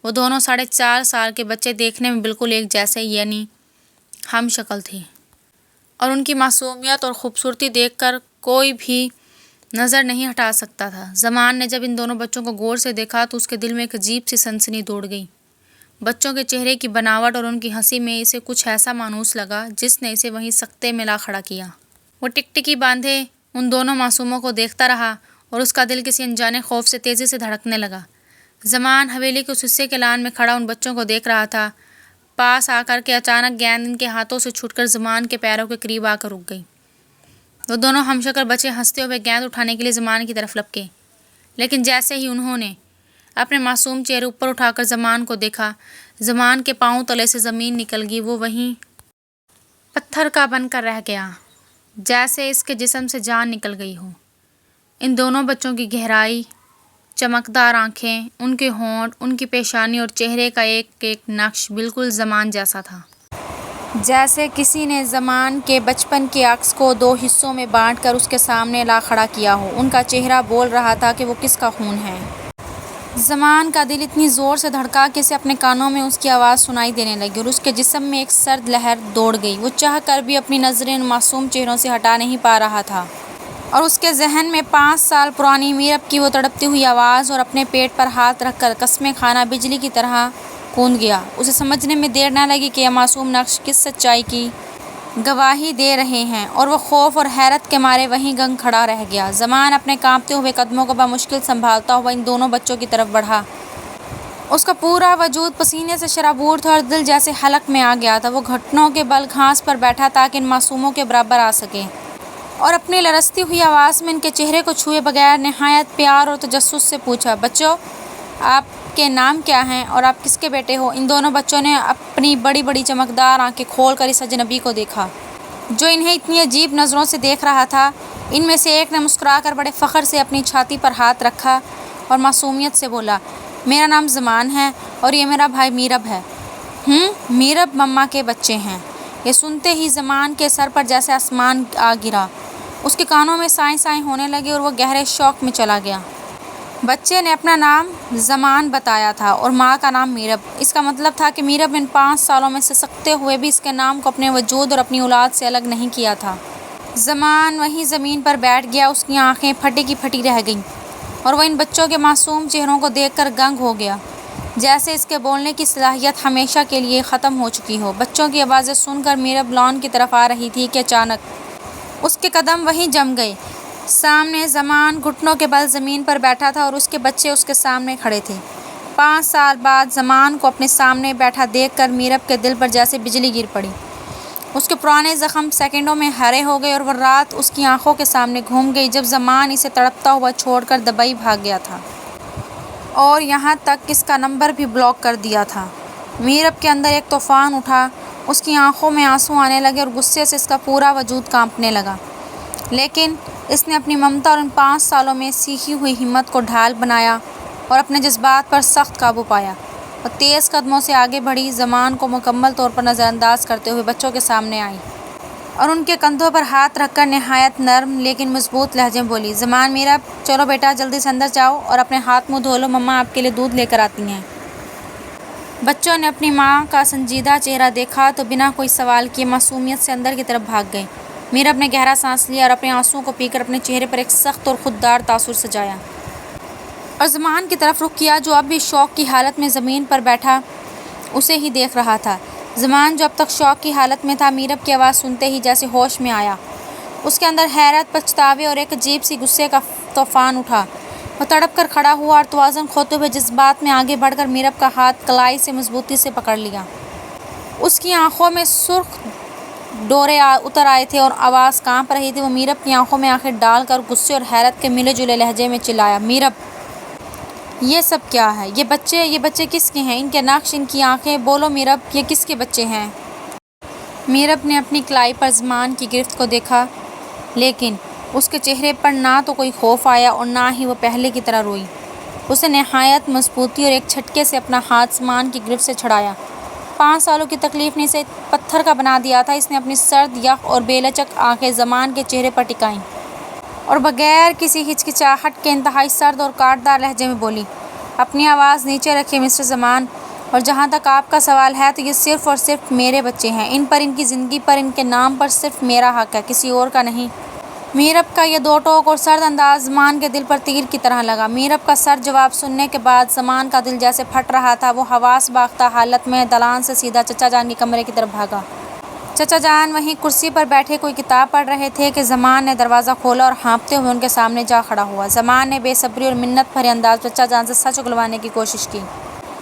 وہ دونوں 4.5 سال کے بچے دیکھنے میں بالکل ایک جیسے یعنی ہم شکل تھے اور ان کی معصومیت اور خوبصورتی دیکھ کر کوئی بھی نظر نہیں ہٹا سکتا تھا۔ زمان نے جب ان دونوں بچوں کو غور سے دیکھا تو اس کے دل میں ایک عجیب سی سنسنی دوڑ گئی۔ بچوں کے چہرے کی بناوٹ اور ان کی ہنسی میں اسے کچھ ایسا مانوس لگا جس نے اسے وہیں سکتے میں لا کھڑا کیا۔ وہ ٹکٹکی باندھے ان دونوں معصوموں کو دیکھتا رہا اور اس کا دل کسی انجانے خوف سے تیزی سے دھڑکنے لگا۔ زمان حویلی کے اس حصے کے لان میں کھڑا ان بچوں کو دیکھ رہا تھا۔ پاس آ کر کے اچانک گیند ان کے ہاتھوں سے چھوٹ کر زمان کے پیروں کے قریب آ کر رک گئی۔ وہ دونوں ہم شکل بچے ہنستے ہوئے گیند اٹھانے کے لیے زمان کی طرف لپکے، لیکن جیسے ہی انہوں نے اپنے معصوم چہرے اوپر اٹھا کر زمان کو دیکھا، زمان کے پاؤں تلے سے زمین نکل گئی۔ وہ وہیں پتھر کا بن کر رہ گیا جیسے اس کے جسم سے جان نکل گئی ہو۔ ان دونوں بچوں کی گہرائی، چمکدار آنکھیں، ان کے ہونٹ، ان کی پیشانی اور چہرے کا ایک ایک نقش بالکل زمان جیسا تھا، جیسے کسی نے زمان کے بچپن کے عکس کو 2 حصوں میں بانٹ کر اس کے سامنے لا کھڑا کیا ہو۔ ان کا چہرہ بول رہا تھا کہ وہ کس کا خون ہے۔ زمان کا دل اتنی زور سے دھڑکا کہ اسے اپنے کانوں میں اس کی آواز سنائی دینے لگی اور اس کے جسم میں ایک سرد لہر دوڑ گئی۔ وہ چاہ کر بھی اپنی نظریں ان معصوم چہروں سے ہٹا نہیں پا رہا تھا اور اس کے ذہن میں 5 سال پرانی میرب کی وہ تڑپتی ہوئی آواز اور اپنے پیٹ پر ہاتھ رکھ کر قسمیں کھانا بجلی کی طرح گونج گیا۔ اسے سمجھنے میں دیر نہ لگی کہ یہ معصوم نقش کس سچائی کی گواہی دے رہے ہیں اور وہ خوف اور حیرت کے مارے وہیں گنگ کھڑا رہ گیا۔ زمان اپنے کانپتے ہوئے قدموں کو بمشکل سنبھالتا ہوا ان دونوں بچوں کی طرف بڑھا۔ اس کا پورا وجود پسینے سے شرابور تھا اور دل جیسے حلق میں آ گیا تھا۔ وہ گھٹنوں کے بل گھاس پر بیٹھا تاکہ ان معصوموں کے برابر آ سکے اور اپنی لرزتی ہوئی آواز میں ان کے چہرے کو چھوئے بغیر نہایت پیار اور تجسس سے پوچھا، بچوں، آپ کے نام کیا ہیں اور آپ کس کے بیٹے ہو؟ ان دونوں بچوں نے اپنی بڑی بڑی چمکدار آنکھیں کھول کر اس اجنبی کو دیکھا جو انہیں اتنی عجیب نظروں سے دیکھ رہا تھا۔ ان میں سے ایک نے مسکرا کر بڑے فخر سے اپنی چھاتی پر ہاتھ رکھا اور معصومیت سے بولا، میرا نام زمان ہے اور یہ میرا بھائی میرب ہے۔ میرب مما کے بچے ہیں۔ یہ سنتے ہی زمان کے سر پر جیسے آسمان آ گرا، اس کے کانوں میں سائیں سائیں ہونے لگے اور وہ گہرے شوق میں چلا گیا۔ بچے نے اپنا نام زمان بتایا تھا اور ماں کا نام میرب۔ اس کا مطلب تھا کہ میرب نے ان 5 سالوں میں سے سکتے ہوئے بھی اس کے نام کو اپنے وجود اور اپنی اولاد سے الگ نہیں کیا تھا۔ زمان وہیں زمین پر بیٹھ گیا، اس کی آنکھیں پھٹی کی پھٹی رہ گئیں اور وہ ان بچوں کے معصوم چہروں کو دیکھ کر دنگ ہو گیا، جیسے اس کے بولنے کی صلاحیت ہمیشہ کے لیے ختم ہو چکی ہو۔ بچوں کی آوازیں سن کر میرب لان کی طرف آ رہی تھی کہ اچانک اس کے قدم وہیں جم گئے۔ سامنے زمان گھٹنوں کے بل زمین پر بیٹھا تھا اور اس کے بچے اس کے سامنے کھڑے تھے۔ 5 سال بعد زمان کو اپنے سامنے بیٹھا دیکھ کر میرب کے دل پر جیسے بجلی گر پڑی۔ اس کے پرانے زخم سیکنڈوں میں ہرے ہو گئے اور وہ رات اس کی آنکھوں کے سامنے گھوم گئی جب زمان اسے تڑپتا ہوا چھوڑ کر دبئی بھاگ گیا تھا اور یہاں تک اس کا نمبر بھی بلاک کر دیا تھا۔ میرب کے اندر ایک طوفان اٹھا، اس کی آنکھوں میں آنسو آنے لگے اور غصے سے اس کا پورا وجود کانپنے لگا، لیکن اس نے اپنی ممتا اور ان 5 سالوں میں سیکھی ہوئی ہمت کو ڈھال بنایا اور اپنے جذبات پر سخت قابو پایا اور تیز قدموں سے آگے بڑھی، زمان کو مکمل طور پر نظر انداز کرتے ہوئے بچوں کے سامنے آئی اور ان کے کندھوں پر ہاتھ رکھ کر نہایت نرم لیکن مضبوط لہجے میں بولی، زمان میرب، چلو بیٹا جلدی سے اندر جاؤ اور اپنے ہاتھ منہ دھو لو، مما آپ کے لیے دودھ لے کر آتی ہیں۔ بچوں نے اپنی ماں کا سنجیدہ چہرہ دیکھا تو بنا کوئی سوال کیے معصومیت سے اندر کی طرف بھاگ گئے۔ میرب نے گہرا سانس لیا اور اپنے آنسوؤں کو پی کر اپنے چہرے پر ایک سخت اور خوددار تاثر سجایا اور زمان کی طرف رخ کیا جو اب بھی شوق کی حالت میں زمین پر بیٹھا اسے ہی دیکھ رہا تھا۔ زمان جو اب تک شوق کی حالت میں تھا، میرب کی آواز سنتے ہی جیسے ہوش میں آیا۔ اس کے اندر حیرت، پچھتاوے اور ایک عجیب سی غصے کا طوفان اٹھا۔ وہ تڑپ کر کھڑا ہوا اور توازن کھوتے ہوئے جذبات میں آگے بڑھ کر میرب کا ہاتھ کلائی سے مضبوطی سے پکڑ لیا۔ اس کی آنکھوں میں سرخ ڈورے اتر آئے تھے اور آواز کانپ رہی تھی۔ وہ میرب کی آنکھوں میں آنکھیں ڈال کر غصے اور حیرت کے ملے جلے لہجے میں چلایا، میرب، یہ سب کیا ہے؟ یہ بچے کس کے ہیں؟ ان کے نقش، ان کی آنکھیں، بولو میرب، یہ کس کے بچے ہیں؟ میرب نے اپنی کلائی پر زمان کی گرفت کو دیکھا، لیکن اس کے چہرے پر نہ تو کوئی خوف آیا اور نہ ہی وہ پہلے کی طرح روئی۔ اسے نہایت مضبوطی اور ایک جھٹکے سے اپنا ہاتھ زمان کی گرفت سے چھڑایا 5 سالوں کی تکلیف نے اسے پتھر کا بنا دیا تھا۔ اس نے اپنی سرد، یخ اور بے لچک آنکھیں زمان کے چہرے پر ٹکائیں اور بغیر کسی ہچکچاہٹ کے انتہائی سرد اور کاٹدار لہجے میں بولی، اپنی آواز نیچے رکھیے مسٹر زمان، اور جہاں تک آپ کا سوال ہے تو یہ صرف اور صرف میرے بچے ہیں۔ ان پر، ان کی زندگی پر، ان کے نام پر صرف میرا حق ہے، کسی اور کا نہیں۔ میرب کا یہ دو ٹوک اور سرد انداز زمان کے دل پر تیر کی طرح لگا۔ میرب کا سرد جواب سننے کے بعد زمان کا دل جیسے پھٹ رہا تھا۔ وہ حواس باختہ حالت میں دالان سے سیدھا چچا جان کے کمرے کی طرف بھاگا۔ چچا جان وہیں کرسی پر بیٹھے کوئی کتاب پڑھ رہے تھے کہ زمان نے دروازہ کھولا اور ہانپتے ہوئے ان کے سامنے جا کھڑا ہوا۔ زمان نے بے صبری اور منت بھرے انداز میں چچا جان سے سچ اگلوانے کی کوشش کی۔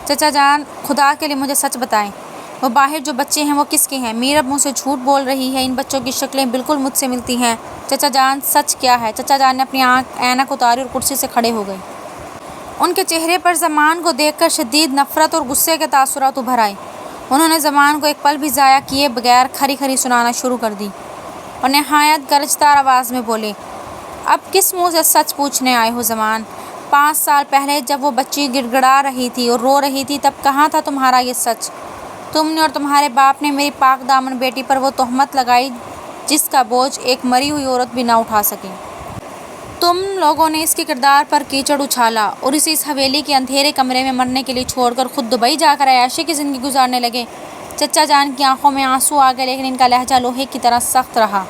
چچا جان، خدا کے لیے مجھے سچ بتائیں، وہ باہر جو بچے ہیں وہ کس کے ہیں؟ میرب منہ سے جھوٹ بول رہی ہے، ان بچوں کی شکلیں بالکل مجھ سے ملتی ہیں۔ چچا جان، سچ کیا ہے؟ چچا جان نے اپنی اینک اتاری اور کرسی سے کھڑے ہو گئے۔ ان کے چہرے پر زمان کو دیکھ کر شدید نفرت اور غصے کے تاثرات ابھر آئے۔ انہوں نے زمان کو ایک پل بھی ضائع کیے بغیر کھری کھری سنانا شروع کر دی اور نہایت گرجدار آواز میں بولے، اب کس منہ سے سچ پوچھنے آئے ہو زمان؟ 5 سال پہلے جب وہ بچی گڑ گڑا رہی تھی اور رو رہی تھی تب کہاں تھا تمہارا یہ سچ؟ تم نے اور تمہارے باپ نے میری پاک دامن بیٹی پر وہ تہمت لگائی جس کا بوجھ ایک مری ہوئی عورت بھی نہ اٹھا سکے۔ تم لوگوں نے اس کے کردار پر کیچڑ اچھالا اور اسے اس حویلی کے اندھیرے کمرے میں مرنے کے لیے چھوڑ کر خود دبئی جا کر عیاشی کی زندگی گزارنے لگے۔ چچا جان کی آنکھوں میں آنسو آ گئے لیکن ان کا لہجہ لوہے کی طرح سخت رہا۔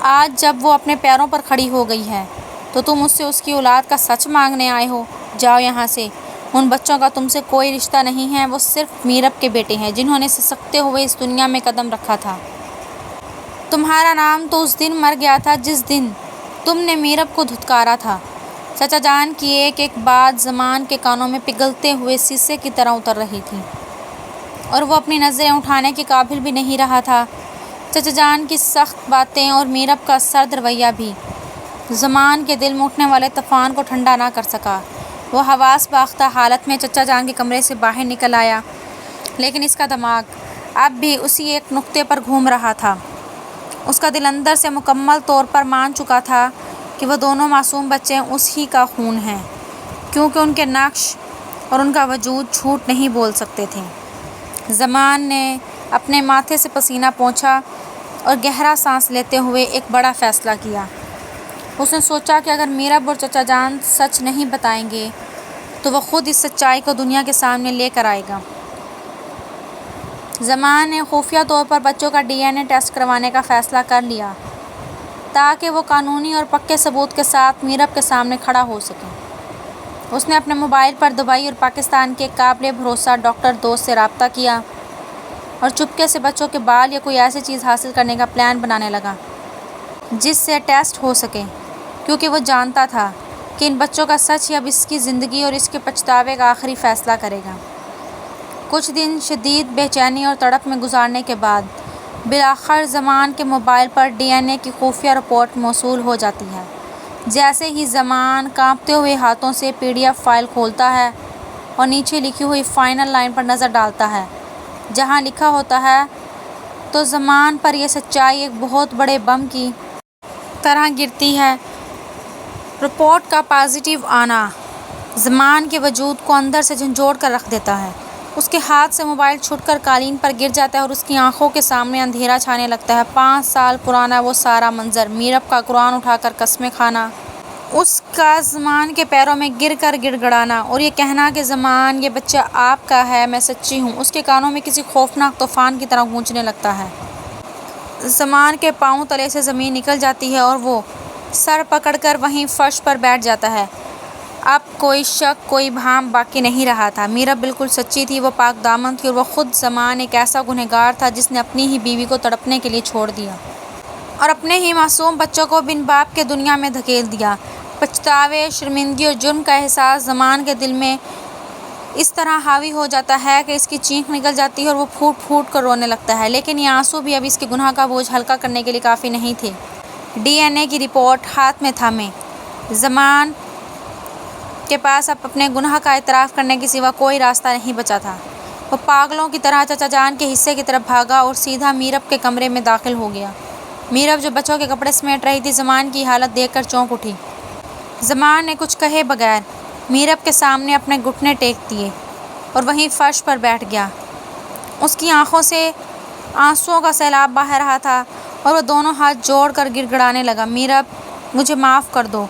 آج جب وہ اپنے پیروں پر کھڑی ہو گئی ہے تو تم اس سے اس کی اولاد کا سچ مانگنے آئے ہو؟ جاؤ یہاں سے، ان بچوں کا تم سے کوئی رشتہ نہیں ہے، وہ صرف میرب کے بیٹے ہیں جنہوں نے سسکتے ہوئے اس دنیا میں قدم رکھا تھا۔ تمہارا نام تو اس دن مر گیا تھا جس دن تم نے میرب کو دھتکارا تھا۔ چچا جان کی ایک ایک بات زمان کے کانوں میں پگھلتے ہوئے سیسے کی طرح اتر رہی تھی اور وہ اپنی نظریں اٹھانے کے قابل بھی نہیں رہا تھا۔ چچا جان کی سخت باتیں اور میرب کا سرد رویہ بھی زمان کے دل میں اٹھنے والے طوفان کو ٹھنڈا نہ کر سکا۔ وہ حواس باختہ حالت میں چچا جان کے کمرے سے باہر نکل آیا لیکن اس کا دماغ اب بھی اسی ایک نقطے پر گھوم رہا تھا۔ اس کا دل اندر سے مکمل طور پر مان چکا تھا کہ وہ دونوں معصوم بچے اس ہی کا خون ہیں کیونکہ ان کے نقش اور ان کا وجود جھوٹ نہیں بول سکتے تھے۔ زمان نے اپنے ماتھے سے پسینہ پونچھا اور گہرا سانس لیتے ہوئے ایک بڑا فیصلہ کیا۔ اس نے سوچا کہ اگر میرب اور چچا جان سچ نہیں بتائیں گے تو وہ خود اس سچائی کو دنیا کے سامنے لے کر آئے گا۔ زمان نے خفیہ طور پر بچوں کا ڈی این اے ٹیسٹ کروانے کا فیصلہ کر لیا تاکہ وہ قانونی اور پکے ثبوت کے ساتھ میرب کے سامنے کھڑا ہو سکے۔ اس نے اپنے موبائل پر دبئی اور پاکستان کے قابل بھروسہ ڈاکٹر دوست سے رابطہ کیا اور چپکے سے بچوں کے بال یا کوئی ایسی چیز حاصل کرنے کا پلان بنانے لگا جس سے ٹیسٹ ہو سکے، کیونکہ وہ جانتا تھا کہ ان بچوں کا سچ ہی اب اس کی زندگی اور اس کے پچھتاوے کا آخری فیصلہ کرے گا۔ کچھ دن شدید بے چینی اور تڑپ میں گزارنے کے بعد بالآخر زمان کے موبائل پر ڈی این اے کی خفیہ رپورٹ موصول ہو جاتی ہے۔ جیسے ہی زمان کانپتے ہوئے ہاتھوں سے پی ڈی ایف فائل کھولتا ہے اور نیچے لکھی ہوئی فائنل لائن پر نظر ڈالتا ہے جہاں لکھا ہوتا ہے تو زمان پر یہ سچائی ایک بہت بڑے بم کی طرح گرتی ہے۔ رپورٹ کا پازیٹیو آنا زمان کے وجود کو اندر سے جھنجھوڑ کر رکھ دیتا ہے۔ اس کے ہاتھ سے موبائل چھوٹ کر قالین پر گر جاتا ہے اور اس کی آنکھوں کے سامنے اندھیرا چھانے لگتا ہے۔ 5 سال پرانا وہ سارا منظر، میرب کا قرآن اٹھا کر قسمیں کھانا، اس کا زمان کے پیروں میں گر کر گڑ گڑانا اور یہ کہنا کہ زمان یہ بچہ آپ کا ہے، میں سچی ہوں، اس کے کانوں میں کسی خوفناک طوفان کی طرح گونجنے لگتا ہے۔ زمان کے پاؤں تلے سے زمین نکل جاتی ہے اور وہ سر پکڑ کر وہیں فرش پر بیٹھ جاتا ہے۔ اب کوئی شک، کوئی بھام باقی نہیں رہا تھا۔ میرب بالکل سچی تھی، وہ پاک دامن تھی اور وہ خود زمان ایک ایسا گنہگار تھا جس نے اپنی ہی بیوی کو تڑپنے کے لیے چھوڑ دیا اور اپنے ہی معصوم بچوں کو بن باپ کے دنیا میں دھکیل دیا۔ پچھتاوے، شرمندگی اور جرم کا احساس زمان کے دل میں اس طرح حاوی ہو جاتا ہے کہ اس کی چینخ نکل جاتی ہے اور وہ پھوٹ پھوٹ کر رونے لگتا ہے، لیکن یہ آنسو بھی اب اس کے گناہ کا بوجھ ہلکا کرنے کے لیے کافی نہیں تھے۔ ڈی این اے کی رپورٹ ہاتھ میں تھامے زمان کے پاس اب اپنے گناہ کا اعتراف کرنے کے سوا کوئی راستہ نہیں بچا تھا۔ وہ پاگلوں کی طرح چچا جان کے حصے کی طرف بھاگا اور سیدھا میرب کے کمرے میں داخل ہو گیا۔ میرب جو بچوں کے کپڑے سمیٹ رہی تھی زمان کی حالت دیکھ کر چونک اٹھی۔ زمان نے کچھ کہے بغیر میرب کے سامنے اپنے گھٹنے ٹیک دیے اور وہیں فرش پر بیٹھ گیا۔ اس کی آنکھوں سے آنسوؤں کا سیلاب بہہ رہا تھا اور وہ دونوں ہاتھ جوڑ کر گڑ گڑانے لگا، میرب مجھے معاف کر دو،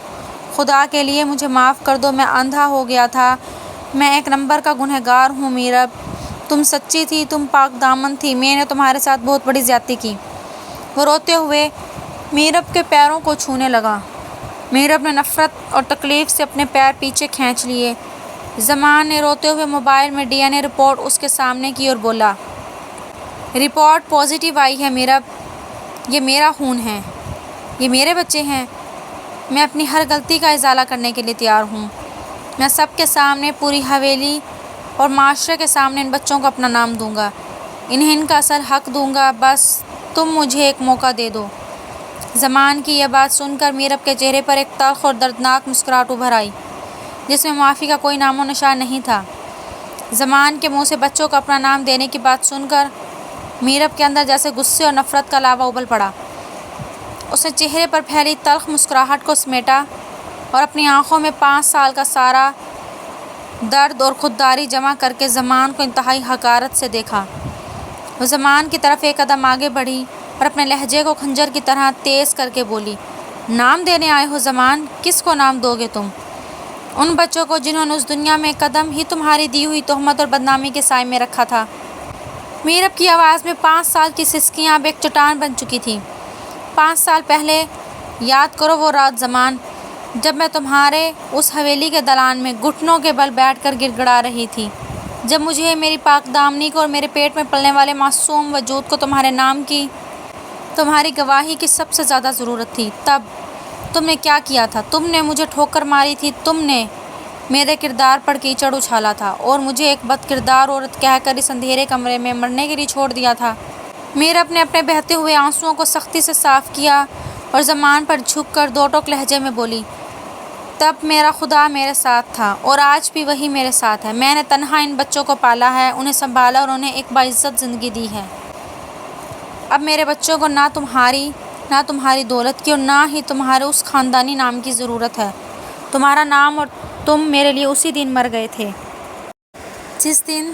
خدا کے لیے مجھے معاف کر دو، میں اندھا ہو گیا تھا، میں ایک نمبر کا گنہگار ہوں میرب، تم سچی تھی، تم پاک دامن تھی، میں نے تمہارے ساتھ بہت بڑی زیادتی کی۔ وہ روتے ہوئے میرب کے پیروں کو چھونے لگا۔ میرب نے نفرت اور تکلیف سے اپنے پیر پیچھے کھینچ لیے۔ زمان نے روتے ہوئے موبائل میں ڈی این اے رپورٹ اس کے سامنے کی اور بولا، رپورٹ پازیٹیو آئی ہے میرب، یہ میرا خون ہے، یہ میرے بچے ہیں، میں اپنی ہر غلطی کا ازالہ کرنے کے لیے تیار ہوں، میں سب کے سامنے، پوری حویلی اور معاشرے کے سامنے ان بچوں کو اپنا نام دوں گا، انہیں ان کا اصل حق دوں گا، بس تم مجھے ایک موقع دے دو۔ زمان کی یہ بات سن کر میرب کے چہرے پر ایک تلخ اور دردناک مسکراہٹ ابھر آئی جس میں معافی کا کوئی نام و نشان نہیں تھا۔ زمان کے منہ سے بچوں کو اپنا نام دینے کی بات سن کر میرب کے اندر جیسے غصے اور نفرت کا لاوا ابل پڑا۔ اس نے چہرے پر پھیلی تلخ مسکراہٹ کو سمیٹا اور اپنی آنکھوں میں 5 سال کا سارا درد اور خودداری جمع کر کے زمان کو انتہائی حقارت سے دیکھا۔ وہ زمان کی طرف ایک قدم آگے بڑھی اور اپنے لہجے کو خنجر کی طرح تیز کر کے بولی، نام دینے آئے ہو زمان، کس کو نام دو گے تم؟ ان بچوں کو جنہوں نے اس دنیا میں قدم ہی تمہاری دی ہوئی تہمت اور بدنامی کے سائے میں رکھا تھا۔ میرب کی آواز میں 5 سال کی سسکیاں اب ایک چٹان بن چکی تھیں۔ 5 سال پہلے یاد کرو وہ رات زمان، جب میں تمہارے اس حویلی کے دالان میں گھٹنوں کے بل بیٹھ کر گڑ گڑا رہی تھی، جب مجھے میری پاک دامنی کو اور میرے پیٹ میں پلنے والے معصوم وجود کو تمہارے نام کی، تمہاری گواہی کی سب سے زیادہ ضرورت تھی۔ تب تم نے کیا کیا تھا؟ تم نے مجھے ٹھوکر ماری تھی، تم نے میرے کردار پر کیچڑ اچھالا تھا اور مجھے ایک بد کردار عورت کہہ کر اس اندھیرے کمرے میں مرنے کے لیے چھوڑ دیا تھا۔ میرب نے اپنے بہتے ہوئے آنسوؤں کو سختی سے صاف کیا اور زمان پر جھک کر دو ٹوک لہجے میں بولی، تب میرا خدا میرے ساتھ تھا اور آج بھی وہی میرے ساتھ ہے، میں نے تنہا ان بچوں کو پالا ہے، انہیں سنبھالا اور انہیں ایک باعزت زندگی دی ہے۔ اب میرے بچوں کو نہ تمہاری دولت کی اور نہ ہی تمہارے اس خاندانی نام کی ضرورت ہے۔ تمہارا نام اور تم میرے لیے اسی دن مر گئے تھے جس دن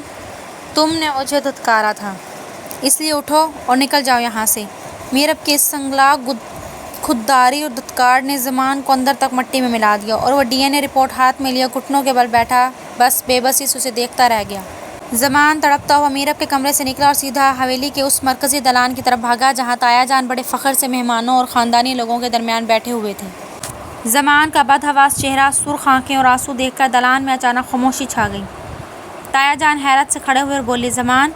تم نے مجھے دھتکارا تھا، اس لیے اٹھو اور نکل جاؤ یہاں سے۔ میرب کی اس سنگلاخ خودداری اور دھتکار نے زمان کو اندر تک مٹی میں ملا دیا اور وہ ڈی این اے رپورٹ ہاتھ میں لیا گھٹنوں کے بل بیٹھا، بس بے بسی سے اسے دیکھتا رہ گیا۔ زمان تڑپتا ہوا میرب کے کمرے سے نکلا اور سیدھا حویلی کے اس مرکزی دالان کی طرف بھاگا جہاں تایا جان بڑے فخر سے مہمانوں اور خاندانی لوگوں کے درمیان بیٹھے ہوئے تھے۔ زمان کا بدحواس چہرہ، سرخ آنکھیں اور آنسو دیکھ کر دالان میں اچانک خاموشی چھا گئی۔ تایا جان حیرت سے کھڑے ہوئے اور بولے، زمان،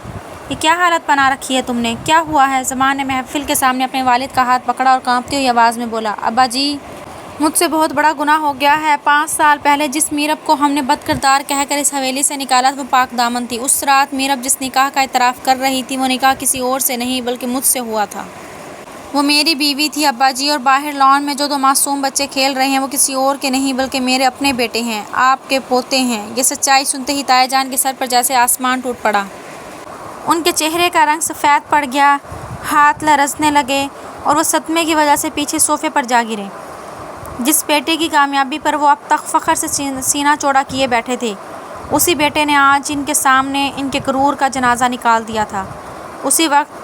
یہ کیا حالت بنا رکھی ہے تم نے؟ کیا ہوا ہے؟ زمان نے محفل کے سامنے اپنے والد کا ہاتھ پکڑا اور کانپتی ہوئی آواز میں بولا، ابا جی، مجھ سے بہت بڑا گناہ ہو گیا ہے۔ 5 سال پہلے جس میرب کو ہم نے بد کردار کہہ کر اس حویلی سے نکالا تھا وہ پاک دامن تھی۔ اس رات میرب جس نکاح کا اعتراف کر رہی تھی وہ نکاح کسی اور سے نہیں بلکہ مجھ سے ہوا تھا۔ وہ میری بیوی تھی ابا جی، اور باہر لان میں جو 2 معصوم بچے کھیل رہے ہیں وہ کسی اور کے نہیں بلکہ میرے اپنے بیٹے ہیں، آپ کے پوتے ہیں۔ یہ سچائی سنتے ہی تایا جان کے سر پر جیسے آسمان ٹوٹ پڑا۔ ان کے چہرے کا رنگ سفید پڑ گیا، ہاتھ لرزنے لگے اور وہ صدمے کی وجہ سے پیچھے صوفے پر جا گرے۔ جس بیٹے کی کامیابی پر وہ اب تک فخر سے سینہ چوڑا کیے بیٹھے تھے، اسی بیٹے نے آج ان کے سامنے ان کے غرور کا جنازہ نکال دیا تھا۔ اسی وقت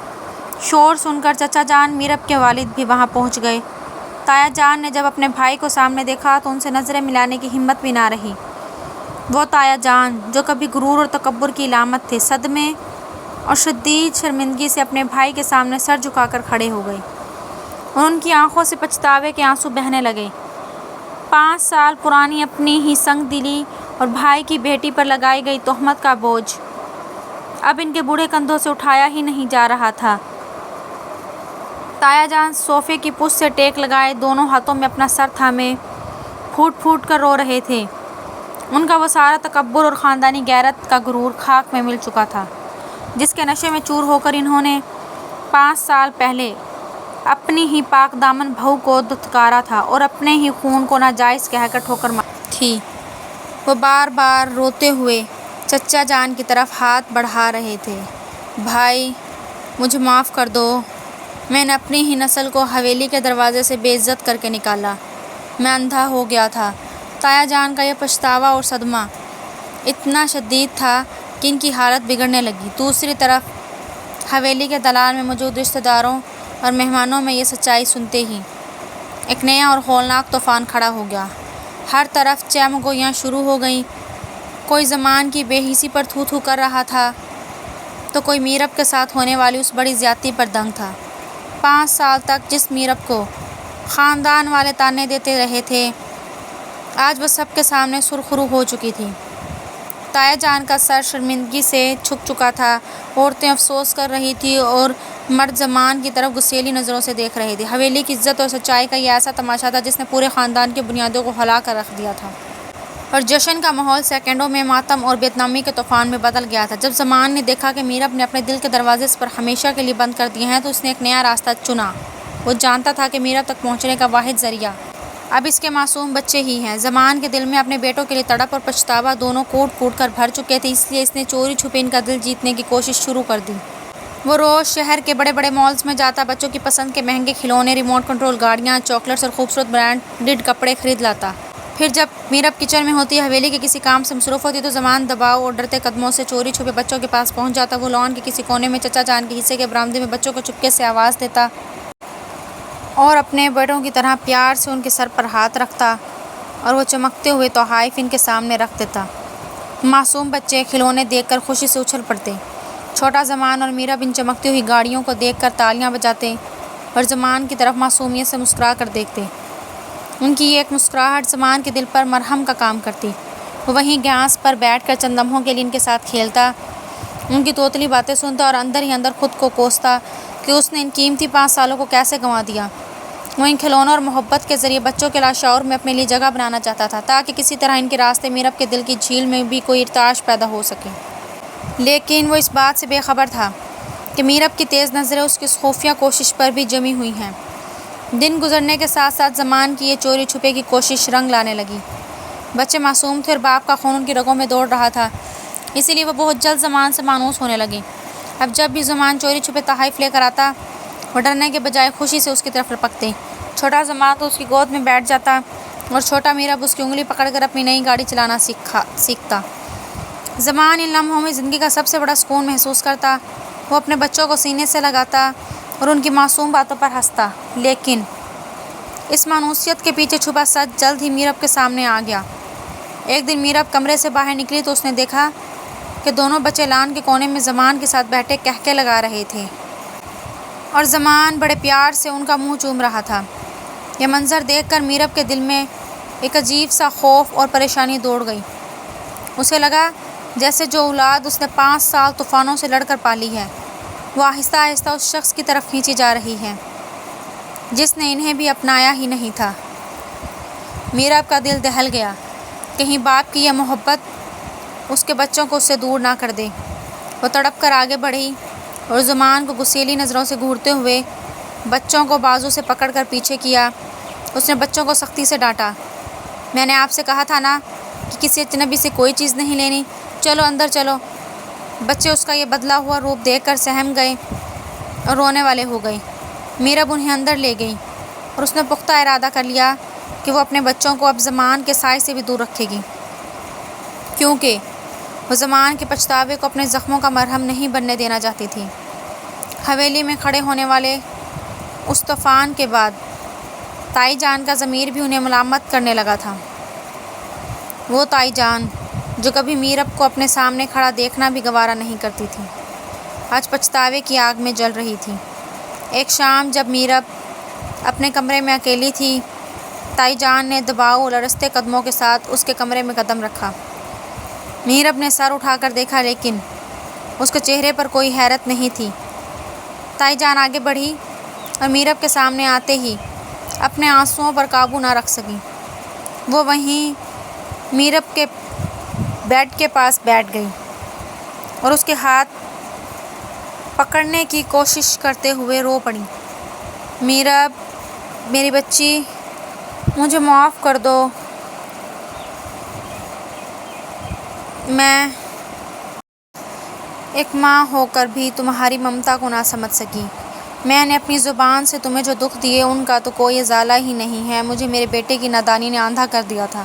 شور سن کر چچا جان میرب کے والد بھی وہاں پہنچ گئے۔ تایا جان نے جب اپنے بھائی کو سامنے دیکھا تو ان سے نظریں ملانے کی ہمت بھی نہ رہی۔ وہ تایا جان جو کبھی غرور اور تکبر کی علامت تھے، صدمے اور شدید شرمندگی سے اپنے بھائی کے سامنے سر جھکا کر کھڑے ہو گئے اور ان کی آنکھوں سے پچھتاوے کے آنسو بہنے لگے۔ 5 سال پرانی اپنی ہی سنگ دلی اور بھائی کی بیٹی پر لگائی گئی تہمت کا بوجھ اب ان کے بوڑھے کندھوں سے اٹھایا ہی نہیں جا رہا تھا۔ تایا جان صوفے کی پشت سے ٹیک لگائے دونوں ہاتھوں میں اپنا سر تھامے پھوٹ پھوٹ کر رو رہے تھے۔ ان کا وہ سارا تکبر اور خاندانی غیرت کا غرور خاک میں مل چکا تھا جس کے نشے میں چور ہو کر انہوں نے 5 سال پہلے اپنی ہی پاک دامن بہو کو دھتکارا تھا اور اپنے ہی خون کو ناجائز کہہ کر ٹھوکر ماری تھی۔ وہ بار بار روتے ہوئے چچا جان کی طرف ہاتھ بڑھا رہے تھے، بھائی، مجھے معاف کر دو، میں نے اپنی ہی نسل کو حویلی کے دروازے سے بے عزت کر کے نکالا، میں اندھا ہو گیا تھا۔ تایا جان کا یہ پچھتاوا اور صدمہ اتنا شدید تھا کہ ان کی حالت بگڑنے لگی۔ دوسری طرف حویلی کے دلال میں موجود رشتہ داروں اور مہمانوں میں یہ سچائی سنتے ہی ایک نیا اور ہولناک طوفان کھڑا ہو گیا۔ ہر طرف چہمگوئیاں شروع ہو گئیں۔ کوئی زمان کی بے حسی پر تھو تھو کر رہا تھا تو کوئی میرب کے ساتھ ہونے والی اس بڑی زیادتی پر دنگ تھا۔ 5 سال تک جس میرب کو خاندان والے تانے دیتے رہے تھے، آج وہ سب کے سامنے سرخرو ہو چکی تھی۔ تایا جان کا سر شرمندگی سے جھک چکا تھا، عورتیں افسوس کر رہی تھیں اور مرد زمان کی طرف غصیلی نظروں سے دیکھ رہے تھے۔ حویلی کی عزت اور سچائی کا یہ ایسا تماشا تھا جس نے پورے خاندان کی بنیادوں کو ہلا کر رکھ دیا تھا، اور جشن کا ماحول سیکنڈوں میں ماتم اور بدنامی کے طوفان میں بدل گیا تھا۔ جب زمان نے دیکھا کہ میرب نے اپنے دل کے دروازے اس پر ہمیشہ کے لیے بند کر دیے ہیں تو اس نے ایک نیا راستہ چنا۔ وہ جانتا تھا کہ میرب تک پہنچنے کا واحد ذریعہ اب اس کے معصوم بچے ہی ہیں۔ زمان کے دل میں اپنے بیٹوں کے لیے تڑپ اور پچھتاوا دونوں کوٹ کوٹ کر بھر چکے تھے، اس لیے اس نے چوری چھپے ان کا دل جیتنے کی کوشش شروع کر دی۔ وہ روز شہر کے بڑے بڑے مالز میں جاتا، بچوں کی پسند کے مہنگے کھلونے، ریموٹ کنٹرول گاڑیاں، چاکلیٹس اور خوبصورت برانڈڈ کپڑے خرید لاتا۔ پھر جب میرب کچن میں ہوتی، حویلی کے کسی کام سے مصروف ہوتی تو زمان دباؤ اور ڈرتے قدموں سے چوری چھپے بچوں کے پاس پہنچ جاتا۔ وہ لان کے کسی کونے میں چچا جان کے حصے کے برآمدے میں بچوں کو چپکے سے آواز دیتا اور اپنے بیٹوں کی طرح پیار سے ان کے سر پر ہاتھ رکھتا اور وہ چمکتے ہوئے تحائف ان کے سامنے رکھ دیتا۔ معصوم بچے کھلونے دیکھ کر خوشی سے اچھل پڑتے۔ چھوٹا زمان اور میرب ان چمکتی ہوئی گاڑیوں کو دیکھ کر تالیاں بجاتے اور زمان کی طرف معصومیت سے مسکرا کر دیکھتے۔ ان کی یہ ایک مسکراہٹ زمان کے دل پر مرہم کا کام کرتی۔ وہ وہیں گھاس پر بیٹھ کر چند لمحوں کے لیے ان کے ساتھ کھیلتا، ان کی توتلی باتیں سنتا اور اندر ہی اندر خود کو کوستا کہ اس نے ان قیمتی 5 سالوں کو کیسے گنوا دیا۔ وہ ان کھلونوں اور محبت کے ذریعے بچوں کے لاشعور میں اپنے لیے جگہ بنانا چاہتا تھا تاکہ کسی طرح ان کے راستے میرب کے دل کی جھیل میں بھی کوئی ارتعاش پیدا ہو سکے۔ لیکن وہ اس بات سے بے خبر تھا کہ میرب کی تیز نظریں اس کی اس خفیہ کوشش پر بھی جمی ہوئی ہیں۔ دن گزرنے کے ساتھ ساتھ زمان کی یہ چوری چھپے کی کوشش رنگ لانے لگی۔ بچے معصوم تھے اور باپ کا خون ان کی رگوں میں دوڑ رہا تھا، اسی لیے وہ بہت جلد زمان سے مانوس ہونے لگے۔ اب جب بھی زمان چوری چھپے تحائف لے کر آتا، وہ ڈرنے کے بجائے خوشی سے اس کی طرف لپکتے۔ چھوٹا زمان تو اس کی گود میں بیٹھ جاتا اور چھوٹا میرب اس کی انگلی پکڑ کر اپنی نئی گاڑی چلانا سیکھتا۔ زمان ان لمحوں میں زندگی کا سب سے بڑا سکون محسوس کرتا۔ وہ اپنے بچوں کو سینے سے لگاتا اور ان کی معصوم باتوں پر ہنستا، لیکن اس مانوسیت کے پیچھے چھپا سچ جلد ہی میرب کے سامنے آ گیا۔ ایک دن میرب کمرے سے باہر نکلی تو اس نے دیکھا کہ دونوں بچے لان کے کونے میں زمان کے ساتھ بیٹھے کہکے لگا رہے تھے اور زمان بڑے پیار سے ان کا منہ چوم رہا تھا۔ یہ منظر دیکھ کر میرب کے دل میں ایک عجیب سا خوف اور پریشانی دوڑ گئی۔ اسے لگا جیسے جو اولاد اس نے 5 سال طوفانوں سے لڑ کر پالی ہے، وہ آہستہ آہستہ اس شخص کی طرف کھینچی جا رہی ہے جس نے انہیں بھی اپنایا ہی نہیں تھا۔ میرب کا دل دہل گیا، کہیں باپ کی یہ محبت اس کے بچوں کو اس سے دور نہ کر دے۔ وہ تڑپ کر آگے بڑھی اور زمان کو غصیلی نظروں سے گھورتے ہوئے بچوں کو بازو سے پکڑ کر پیچھے کیا۔ اس نے بچوں کو سختی سے ڈانٹا، میں نے آپ سے کہا تھا نا کہ کسی اجنبی سے کوئی چیز نہیں لینی، چلو اندر چلو۔ بچے اس کا یہ بدلا ہوا روپ دیکھ کر سہم گئے اور رونے والے ہو گئے۔ میرب انہیں اندر لے گئی اور اس نے پختہ ارادہ کر لیا کہ وہ اپنے بچوں کو اب زمان کے سائے سے بھی دور رکھے گی، کیونکہ وہ زمان کے پچھتاوے کو اپنے زخموں کا مرہم نہیں بننے دینا چاہتی تھی۔ حویلی میں کھڑے ہونے والے اس طوفان کے بعد تائی جان کا ضمیر بھی انہیں ملامت کرنے لگا تھا۔ وہ تائی جان جو کبھی میرب کو اپنے سامنے کھڑا دیکھنا بھی گوارا نہیں کرتی تھی، آج پچھتاوے کی آگ میں جل رہی تھی۔ ایک شام جب میرب اپنے کمرے میں اکیلی تھی، تائی جان نے دباؤ اور لرزتے قدموں کے ساتھ اس کے کمرے میں قدم رکھا۔ میرب نے سر اٹھا کر دیکھا لیکن اس کے چہرے پر کوئی حیرت نہیں تھی۔ تائی جان آگے بڑھی اور میرب کے سامنے آتے ہی اپنے آنسوؤں پر قابو نہ رکھ سکی۔ وہ وہیں میرب کے بیڈ کے پاس بیٹھ گئی اور اس کے ہاتھ پکڑنے کی کوشش کرتے ہوئے رو پڑی۔ میرب، میری بچی، مجھے معاف کر دو، میں ایک ماں ہو کر بھی تمہاری ممتا کو نہ سمجھ سکی۔ میں نے اپنی زبان سے تمہیں جو دکھ دیے ان کا تو کوئی ازالہ ہی نہیں ہے۔ مجھے میرے بیٹے کی نادانی نے آندھا کر دیا تھا،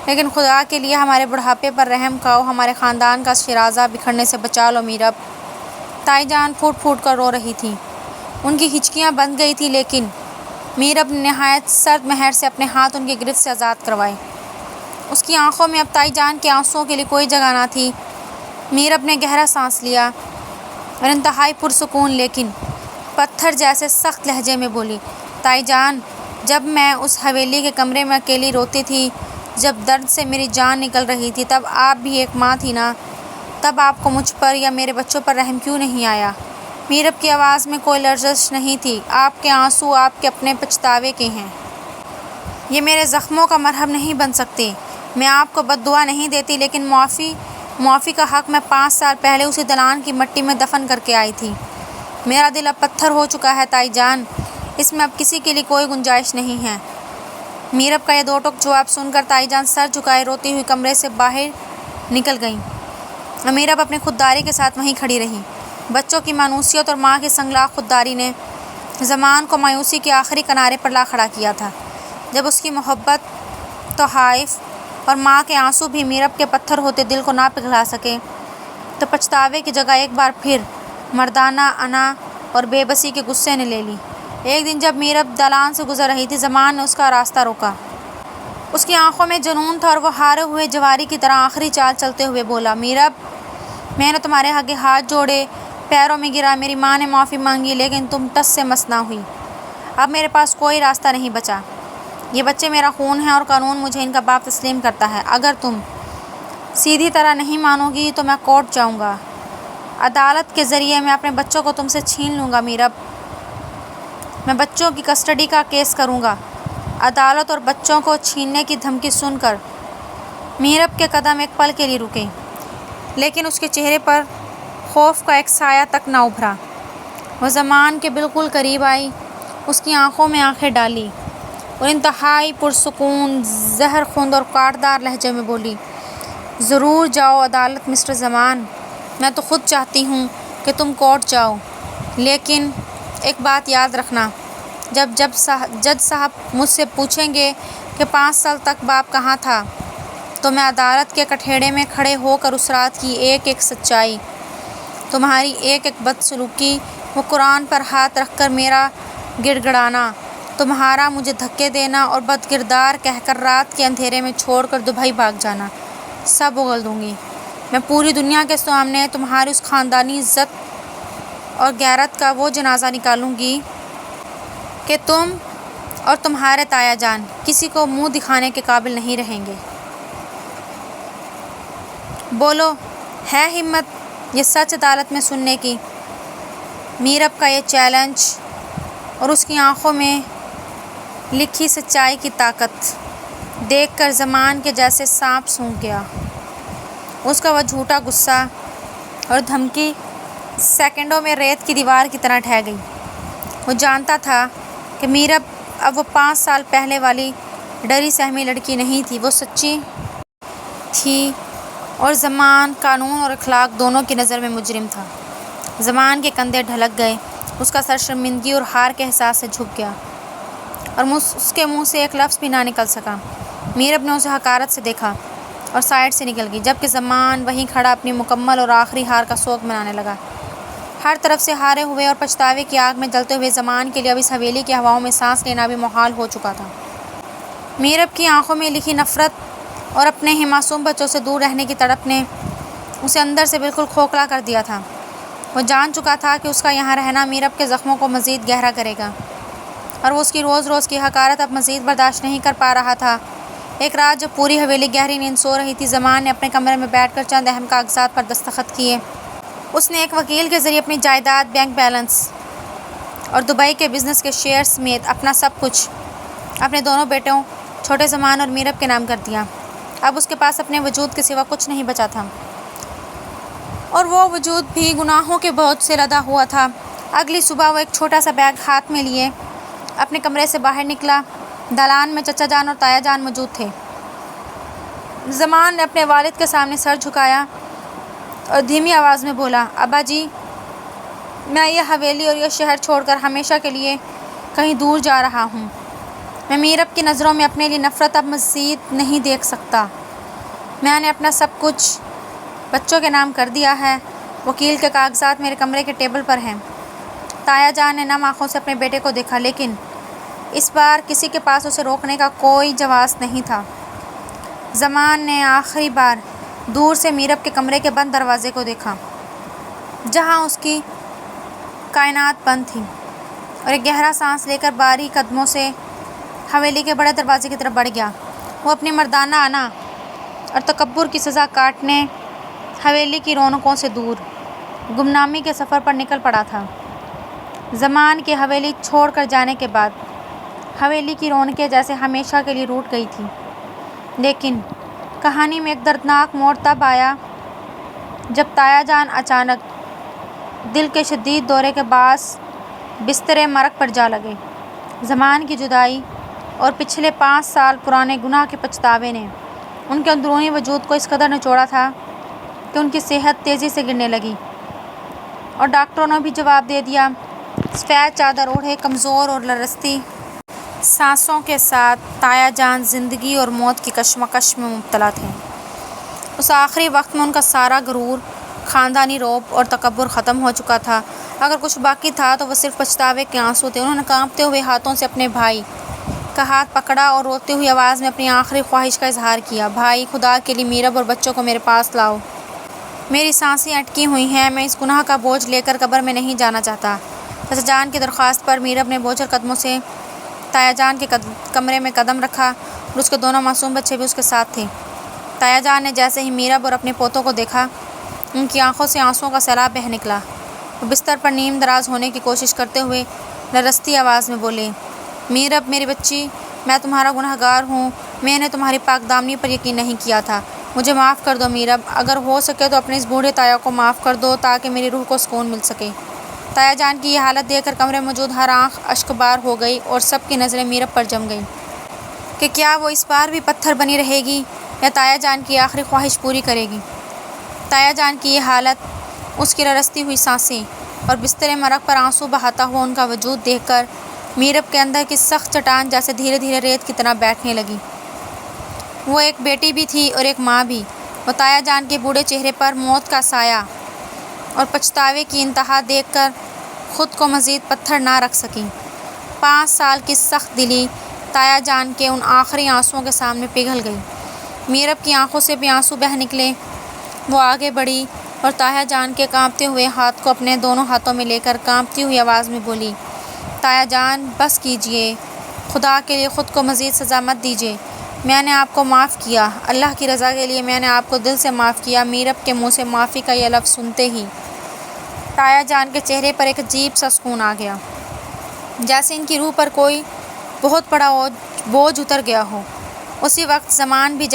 لیکن خدا کے لیے ہمارے بڑھاپے پر رحم کھاؤ، ہمارے خاندان کا شیرازہ بکھرنے سے بچا لو۔ میرب تائی جان پھوٹ پھوٹ کر رو رہی تھی، ان کی ہچکیاں بند گئی تھی، لیکن میرب نے نہایت سرد مہر سے اپنے ہاتھ ان کی گرفت سے آزاد کروائے۔ اس کی آنکھوں میں اب تائی جان کے آنسوؤں کے لیے کوئی جگہ نہ تھی۔ میرب نے گہرا سانس لیا اور انتہائی پرسکون لیکن پتھر جیسے سخت لہجے میں بولی، تائی جان، جب میں اس حویلی کے کمرے میں اکیلی روتی تھی، جب درد سے میری جان نکل رہی تھی، تب آپ بھی ایک ماں تھی نا؟ تب آپ کو مجھ پر یا میرے بچوں پر رحم کیوں نہیں آیا؟ میرب کی آواز میں کوئی لرزش نہیں تھی۔ آپ کے آنسو آپ کے اپنے پچھتاوے کے ہیں۔ یہ میرے زخموں کا مرہم نہیں بن سکتے۔ میں آپ کو بد دعا نہیں دیتی، لیکن معافی کا حق میں 5 سال پہلے اسی دلان کی مٹی میں دفن کر کے آئی تھی۔ میرا دل اب پتھر ہو چکا ہے تائی جان، اس میں اب کسی کے لیے کوئی گنجائش نہیں ہے۔ میرب کا یہ دو ٹوک جواب سن کر تائی جان سر جھکائے روتی ہوئی کمرے سے باہر نکل گئیں اور میرب اپنی خودداری کے ساتھ وہیں کھڑی رہی۔ بچوں کی مانوسیت اور ماں کی سنگلاخ خودداری نے زمان کو مایوسی کے آخری کنارے پر لا کھڑا کیا تھا۔ جب اس کی محبت، تحائف اور ماں کے آنسو بھی میرب کے پتھر ہوتے دل کو نہ پگھلا سکے، تو پچھتاوے کی جگہ ایک بار پھر مردانہ انا اور بے بسی کے غصے نے لے لی۔ ایک دن جب میرب دالان سے گزر رہی تھی، زمان نے اس کا راستہ روکا۔ اس کی آنکھوں میں جنون تھا اور وہ ہارے ہوئے جواری کی طرح آخری چال چلتے ہوئے بولا، میرب، میں نے تمہارے آگے ہاتھ جوڑے، پیروں میں گرا، میری ماں نے معافی مانگی، لیکن تم ٹس سے مس نہ ہوئی۔ اب میرے پاس کوئی راستہ نہیں بچا۔ یہ بچے میرا خون ہیں اور قانون مجھے ان کا باپ تسلیم کرتا ہے۔ اگر تم سیدھی طرح نہیں مانو گی تو میں کورٹ جاؤں گا۔ عدالت کے ذریعے میں اپنے بچوں کو تم سے چھین لوں گا میرب۔ میں بچوں کی کسٹڈی کا کیس کروں گا۔ عدالت اور بچوں کو چھیننے کی دھمکی سن کر میرب کے قدم ایک پل کے لیے رکے، لیکن اس کے چہرے پر خوف کا ایک سایہ تک نہ ابھرا۔ وہ زمان کے بالکل قریب آئی، اس کی آنکھوں میں آنکھیں ڈالی اور انتہائی پرسکون، زہر خوند اور کاٹدار لہجے میں بولی، ضرور جاؤ عدالت مسٹر زمان، میں تو خود چاہتی ہوں کہ تم کورٹ جاؤ، لیکن ایک بات یاد رکھنا، جب جج صاحب مجھ سے پوچھیں گے کہ 5 سال تک باپ کہاں تھا، تو میں عدالت کے کٹہرے میں کھڑے ہو کر اس رات کی ایک ایک سچائی، تمہاری ایک ایک بدسلوکی، وہ قرآن پر ہاتھ رکھ کر میرا گڑ گڑانا، تمہارا مجھے دھکے دینا اور بدکردار کہہ کر رات کے اندھیرے میں چھوڑ کر دبئی بھاگ جانا، سب اگل دوں گی۔ میں پوری دنیا کے سامنے تمہاری اس خاندانی عزت اور غیرت کا وہ جنازہ نکالوں گی کہ تم اور تمہارے تایا جان کسی کو منہ دکھانے کے قابل نہیں رہیں گے۔ بولو، ہے ہمت یہ سچ عدالت میں سننے کی؟ میرب کا یہ چیلنج اور اس کی آنکھوں میں لکھی سچائی کی طاقت دیکھ کر زمان کے جیسے سانپ سونکھ گیا۔ اس کا وہ جھوٹا غصہ اور دھمکی سیکنڈوں میں ریت کی دیوار کی طرح ڈھہ گئی۔ وہ جانتا تھا کہ میرب اب وہ 5 سال پہلے والی ڈری سہمی لڑکی نہیں تھی، وہ سچی تھی، اور زمان قانون اور اخلاق دونوں کی نظر میں مجرم تھا۔ زمان کے کندھے ڈھلک گئے، اس کا سر شرمندگی اور ہار کے احساس سے جھک گیا اور اس کے منہ سے ایک لفظ بھی نہ نکل سکا۔ میرب نے اسے حقارت سے دیکھا اور سائڈ سے نکل گئی، جبکہ زمان وہیں کھڑا اپنی مکمل اور آخری ہار کا سوگ منانے لگا۔ ہر طرف سے ہارے ہوئے اور پچھتاوے کی آگ میں جلتے ہوئے زمان کے لیے اب اس حویلی کی ہواؤں میں سانس لینا بھی محال ہو چکا تھا۔ میرب کی آنکھوں میں لکھی نفرت اور اپنے ہی معصوم بچوں سے دور رہنے کی تڑپ نے اسے اندر سے بالکل کھوکھلا کر دیا تھا۔ وہ جان چکا تھا کہ اس کا یہاں رہنا میرب کے زخموں کو مزید گہرا کرے گا، اور وہ اس کی روز روز کی حقارت اب مزید برداشت نہیں کر پا رہا تھا۔ ایک رات جب پوری حویلی گہری نیند سو رہی تھی، زمان نے اپنے کمرے میں بیٹھ کر چند اہم کاغذات پر دستخط کیے۔ اس نے ایک وکیل کے ذریعے اپنی جائیداد، بینک بیلنس اور دبئی کے بزنس کے شیئر سمیت اپنا سب کچھ اپنے دونوں بیٹوں چھوٹے زمان اور میرب کے نام کر دیا۔ اب اس کے پاس اپنے وجود کے سوا کچھ نہیں بچا تھا، اور وہ وجود بھی گناہوں کے بوجھ سے لدا ہوا تھا۔ اگلی صبح وہ ایک چھوٹا سا بیگ ہاتھ میں لیے اپنے کمرے سے باہر نکلا۔ دالان میں چچا جان اور تایا جان موجود تھے۔ زمان نے اپنے والد کے سامنے سر جھکایا اور دھیمی آواز میں بولا، ابا جی، میں یہ حویلی اور یہ شہر چھوڑ کر ہمیشہ کے لیے کہیں دور جا رہا ہوں۔ میں میرب کی نظروں میں اپنے لیے نفرت اب مزید نہیں دیکھ سکتا۔ میں نے اپنا سب کچھ بچوں کے نام کر دیا ہے، وکیل کے کاغذات میرے کمرے کے ٹیبل پر ہیں۔ تایا جان نے نم آنکھوں سے اپنے بیٹے کو دیکھا، لیکن اس بار کسی کے پاس اسے روکنے کا کوئی جواز نہیں تھا۔ زمان نے آخری بار دور سے میرب کے کمرے کے بند دروازے کو دیکھا، جہاں اس کی کائنات بند تھی، اور ایک گہرا سانس لے کر باریک قدموں سے حویلی کے بڑے دروازے کی طرف بڑھ گیا۔ وہ اپنی مردانہ انا اور تکبر کی سزا کاٹنے حویلی کی رونقوں سے دور گمنامی کے سفر پر نکل پڑا تھا۔ زمان کی حویلی چھوڑ کر جانے کے بعد حویلی کی رونقیں جیسے ہمیشہ کے لیے روٹھ گئی تھیں، لیکن کہانی میں ایک دردناک موڑ تب آیا جب تایا جان اچانک دل کے شدید دورے کے باعث بسترِ مرگ پر جا لگے۔ زمان کی جدائی اور پچھلے 5 سال پرانے گناہ کے پچھتاوے نے ان کے اندرونی وجود کو اس قدر نچوڑا تھا کہ ان کی صحت تیزی سے گرنے لگی، اور ڈاکٹروں نے بھی جواب دے دیا۔ سفید چادر اوڑھے، کمزور اور لرزتی سانسوں کے ساتھ تایا جان زندگی اور موت کی کشمکش میں مبتلا تھے۔ اس آخری وقت میں ان کا سارا غرور، خاندانی رعب اور تکبر ختم ہو چکا تھا۔ اگر کچھ باقی تھا تو وہ صرف پچھتاوے کے آنسو تھے۔ انہوں نے کانپتے ہوئے ہاتھوں سے اپنے بھائی کا ہاتھ پکڑا اور روتی ہوئی آواز میں اپنی آخری خواہش کا اظہار کیا۔ بھائی، خدا کے لیے میرب اور بچوں کو میرے پاس لاؤ۔ میری سانسیں اٹکی ہوئی ہیں، میں اس گناہ کا بوجھ لے کر قبر میں نہیں جانا چاہتا۔ چچا جان کی درخواست پر میرب نے بوجھل قدموں سے تایا جان کے کمرے میں قدم رکھا، اور اس کے دونوں معصوم بچے بھی اس کے ساتھ تھے۔ تایا جان نے جیسے ہی میرب اور اپنے پوتوں کو دیکھا، ان کی آنکھوں سے آنسوؤں کا سیلاب بہہ نکلا۔ وہ بستر پر نیم دراز ہونے کی کوشش کرتے ہوئے لرزتی آواز میں بولے، میرب میری بچی، میں تمہارا گناہ گار ہوں، میں نے تمہاری پاک دامنی پر یقین نہیں کیا تھا، مجھے معاف کر دو میرب، اگر ہو سکے تو اپنے اس بوڑھے تایا کو معاف کر دو تاکہ میری روح کو سکون مل سکے۔ تایا جان کی یہ حالت دیکھ کر کمرے میں موجود ہر آنکھ اشکبار ہو گئی، اور سب کی نظریں میرب پر جم گئیں کہ کیا وہ اس بار بھی پتھر بنی رہے گی یا تایا جان کی آخری خواہش پوری کرے گی۔ تایا جان کی یہ حالت، اس کی لرزتی ہوئی سانسیں اور بسترِ مرگ پر آنسو بہاتا ہوا ان کا وجود دیکھ کر میرب کے اندر کی سخت چٹان جیسے دھیرے دھیرے ریت کی طرح بیٹھنے لگی۔ وہ ایک بیٹی بھی تھی اور ایک ماں بھی۔ وہ تایا جان کے بوڑھے چہرے پر موت کا سایہ اور پچھتاوے کی انتہا دیکھ کر خود کو مزید پتھر نہ رکھ سکیں۔ 5 سال کی سخت دلی تایا جان کے ان آخری آنسوؤں کے سامنے پگھل گئی۔ میرب کی آنکھوں سے بھی آنسو بہہ نکلے۔ وہ آگے بڑھی اور تایا جان کے کانپتے ہوئے ہاتھ کو اپنے دونوں ہاتھوں میں لے کر کانپتی ہوئی آواز میں بولی، تایا جان، بس کیجیے، خدا کے لیے خود کو مزید سزا مت دیجیے، میں نے آپ کو معاف کیا، اللہ کی رضا کے لیے میں نے آپ کو دل سے معاف کیا۔ میرب کے منہ سے معافی کا یہ لفظ سنتے ہی تایا جان کے چہرے پر ایک عجیب سا سکون آ گیا، جیسے ان کی روح پر کوئی بہت بڑا بوجھ اتر گیا ہو۔ اسی وقت زمان بھی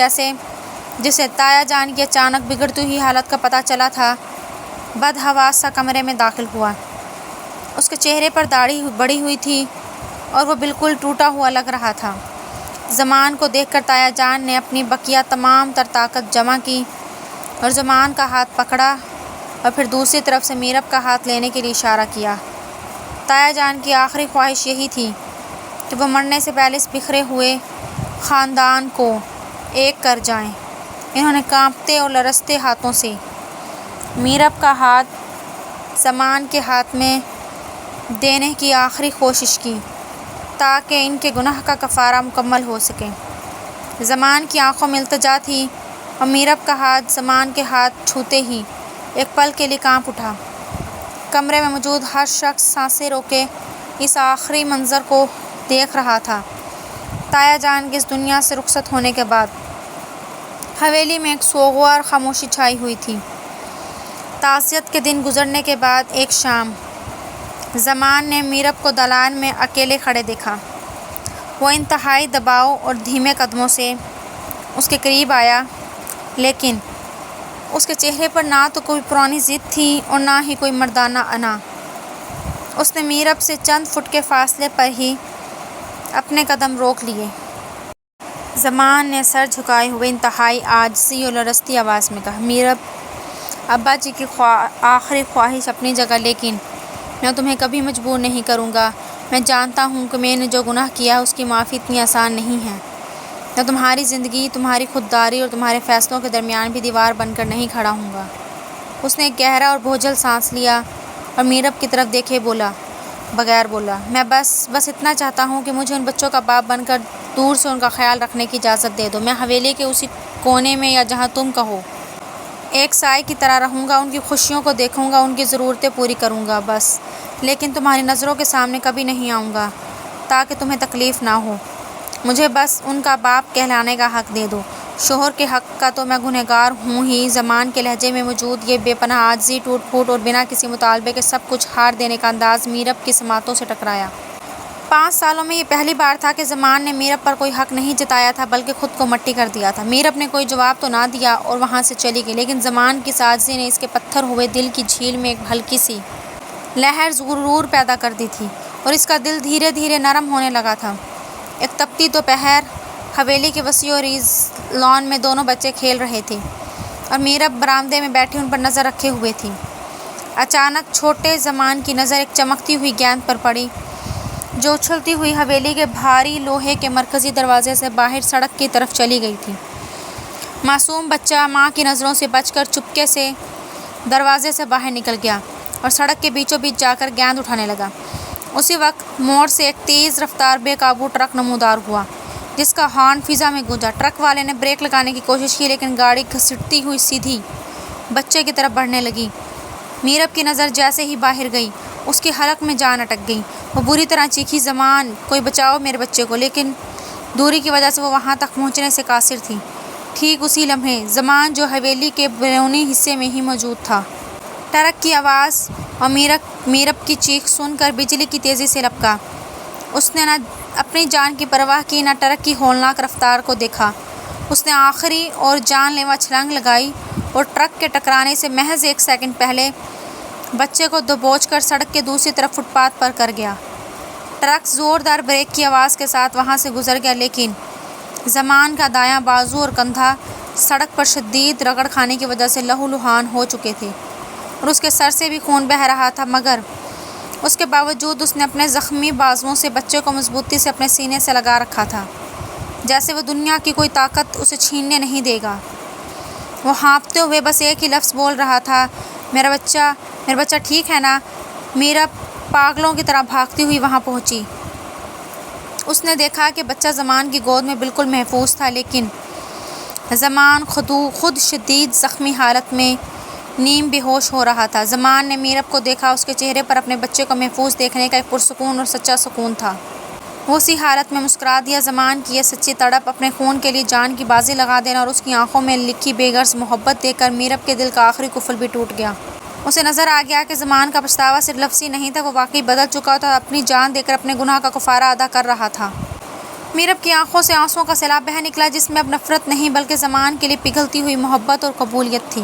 جسے تایا جان کی اچانک بگڑتی ہوئی حالت کا پتہ چلا تھا، بدحواس سا کمرے میں داخل ہوا۔ اس کے چہرے پر داڑھی بڑھی ہوئی تھی اور وہ بالکل ٹوٹا ہوا لگ رہا تھا۔ زمان کو دیکھ کر تایا جان نے اپنی بقیہ تمام تر طاقت جمع کی اور زمان کا ہاتھ پکڑا اور پھر دوسری طرف سے میرب کا ہاتھ لینے کے لیے اشارہ کیا۔ تایا جان کی آخری خواہش یہی تھی کہ وہ مرنے سے پہلے اس بکھرے ہوئے خاندان کو ایک کر جائیں۔ انہوں نے کانپتے اور لرزتے ہاتھوں سے میرب کا ہاتھ زمان کے ہاتھ میں دینے کی آخری کوشش کی تاکہ ان کے گناہ کا کفارہ مکمل ہو سکے۔ زمان کی آنکھوں میں التجا تھی اور میرب کا ہاتھ زمان کے ہاتھ چھوتے ہی ایک پل کے لیے کانپ اٹھا۔ کمرے میں موجود ہر شخص سانسیں روکے اس آخری منظر کو دیکھ رہا تھا۔ تایا جان کے اس دنیا سے رخصت ہونے کے بعد حویلی میں ایک سوگوار خاموشی چھائی ہوئی تھی۔ تعزیت کے دن گزرنے کے بعد ایک شام زمان نے میرب کو دالان میں اکیلے کھڑے دیکھا۔ وہ انتہائی دباؤ اور دھیمے قدموں سے اس کے قریب آیا، لیکن اس کے چہرے پر نہ تو کوئی پرانی ضد تھی اور نہ ہی کوئی مردانہ انا۔ اس نے میرب سے چند فٹ کے فاصلے پر ہی اپنے قدم روک لیے۔ زمان نے سر جھکائے ہوئے انتہائی عاجزی اور لرزتی آواز میں کہا، میرب، ابا جی کی آخری خواہش اپنی جگہ، لیکن میں تمہیں کبھی مجبور نہیں کروں گا۔ میں جانتا ہوں کہ میں نے جو گناہ کیا ہے اس کی معافی اتنی آسان نہیں ہے۔ میں تمہاری زندگی، تمہاری خودداری اور تمہارے فیصلوں کے درمیان بھی دیوار بن کر نہیں کھڑا ہوں گا۔ اس نے ایک گہرا اور بوجھل سانس لیا اور میرب کی طرف دیکھے بغیر بولا، میں بس اتنا چاہتا ہوں کہ مجھے ان بچوں کا باپ بن کر دور سے ان کا خیال رکھنے کی اجازت دے دو۔ میں حویلی کے اسی کونے میں یا جہاں تم کہو ایک سائے کی طرح رہوں گا، ان کی خوشیوں کو دیکھوں گا، ان کی ضرورتیں پوری کروں گا بس، لیکن تمہاری نظروں کے سامنے کبھی نہیں آؤں گا تاکہ تمہیں تکلیف نہ ہو۔ مجھے بس ان کا باپ کہلانے کا حق دے دو۔ شوہر کے حق کا تو میں گنہگار ہوں ہی۔ زمان کے لہجے میں موجود یہ بے پناہ عاجزی، ٹوٹ پھوٹ اور بنا کسی مطالبے کے سب کچھ ہار دینے کا انداز میرب کی سماعتوں سے ٹکرایا۔ 5 سالوں میں یہ پہلی بار تھا کہ زمان نے میرب پر کوئی حق نہیں جتایا تھا بلکہ خود کو مٹی کر دیا تھا۔ میرب نے کوئی جواب تو نہ دیا اور وہاں سے چلی گئی، لیکن زمان کی اس عاجزی نے اس کے پتھر ہوئے دل کی جھیل میں ایک ہلکی سی لہر غرور پیدا کر دی تھی اور اس کا دل دھیرے دھیرے نرم ہونے لگا تھا۔ ایک تپتی دوپہر، حویلی کے وسیع و عریض لان میں دونوں بچے کھیل رہے تھے اور میرب برآمدے میں بیٹھی ان پر نظر رکھے ہوئے تھی۔ اچانک چھوٹے زمان کی نظر ایک چمکتی ہوئی گیند پر پڑی جو اچھلتی ہوئی حویلی کے بھاری لوہے کے مرکزی دروازے سے باہر سڑک کی طرف چلی گئی تھی۔ معصوم بچہ ماں کی نظروں سے بچ کر چپکے سے دروازے سے باہر نکل گیا اور سڑک کے بیچوں بیچ جا کر گیند اٹھانے لگا۔ اسی وقت موڑ سے ایک تیز رفتار بے قابو ٹرک نمودار ہوا جس کا ہارن فضا میں گونجا۔ ٹرک والے نے بریک لگانے کی کوشش کی لیکن گاڑی گھسٹتی ہوئی سیدھی بچے کی طرف بڑھنے لگی۔ میرب کی نظر جیسے ہی باہر گئی اس کی حلق میں جان اٹک گئی۔ وہ بری طرح چیخی، زمان، کوئی بچاؤ میرے بچے کو! لیکن دوری کی وجہ سے وہ وہاں تک پہنچنے سے قاصر تھی۔ ٹھیک اسی لمحے زمان جو حویلی کے بیرونی حصے میں ہی موجود تھا، ٹرک کی آواز اور میرب کی چیخ سن کر بجلی کی تیزی سے لپکا۔ اس نے نہ اپنی جان کی پرواہ کی نہ ٹرک کی ہولناک رفتار کو دیکھا۔ اس نے آخری اور جان لیوا چھلانگ لگائی اور ٹرک کے ٹکرانے سے محض 1 سیکنڈ پہلے بچے کو دبوچ کر سڑک کے دوسری طرف فٹ پاتھ پر کر گیا۔ ٹرک زوردار بریک کی آواز کے ساتھ وہاں سے گزر گیا لیکن زمان کا دایاں بازو اور کندھا سڑک پر شدید رگڑ کھانے کی وجہ سے لہو لہان ہو چکے تھے اور اس کے سر سے بھی خون بہہ رہا تھا، مگر اس کے باوجود اس نے اپنے زخمی بازوؤں سے بچے کو مضبوطی سے اپنے سینے سے لگا رکھا تھا، جیسے وہ دنیا کی کوئی طاقت اسے چھیننے نہیں دے گا۔ وہ ہانپتے ہوئے بس ایک ہی لفظ بول رہا تھا، میرا بچہ ٹھیک ہے نا؟ میرب پاگلوں کی طرح بھاگتی ہوئی وہاں پہنچی۔ اس نے دیکھا کہ بچہ زمان کی گود میں بالکل محفوظ تھا، لیکن زمان خود شدید زخمی حالت میں نیم بے ہوش ہو رہا تھا۔ زمان نے میرب کو دیکھا، اس کے چہرے پر اپنے بچے کو محفوظ دیکھنے کا ایک پرسکون اور سچا سکون تھا۔ وہ اسی حالت میں مسکرا دیا۔ زمان کی یہ سچی تڑپ، اپنے خون کے لیے جان کی بازی لگا دینا اور اس کی آنکھوں میں لکھی بے غرض محبت دیکھ کر میرب کے دل کا آخری قفل بھی ٹوٹ گیا۔ اسے نظر آ گیا کہ زمان کا پچھتاوا صرف لفظی نہیں تھا، وہ واقعی بدل چکا تھا، اپنی جان دے کر اپنے گناہ کا کفارہ ادا کر رہا تھا۔ میرب کی آنکھوں سے آنسوؤں کا سیلاب بہہ نکلا جس میں اب نفرت نہیں بلکہ زمان کے لیے پگھلتی ہوئی محبت اور قبولیت تھی۔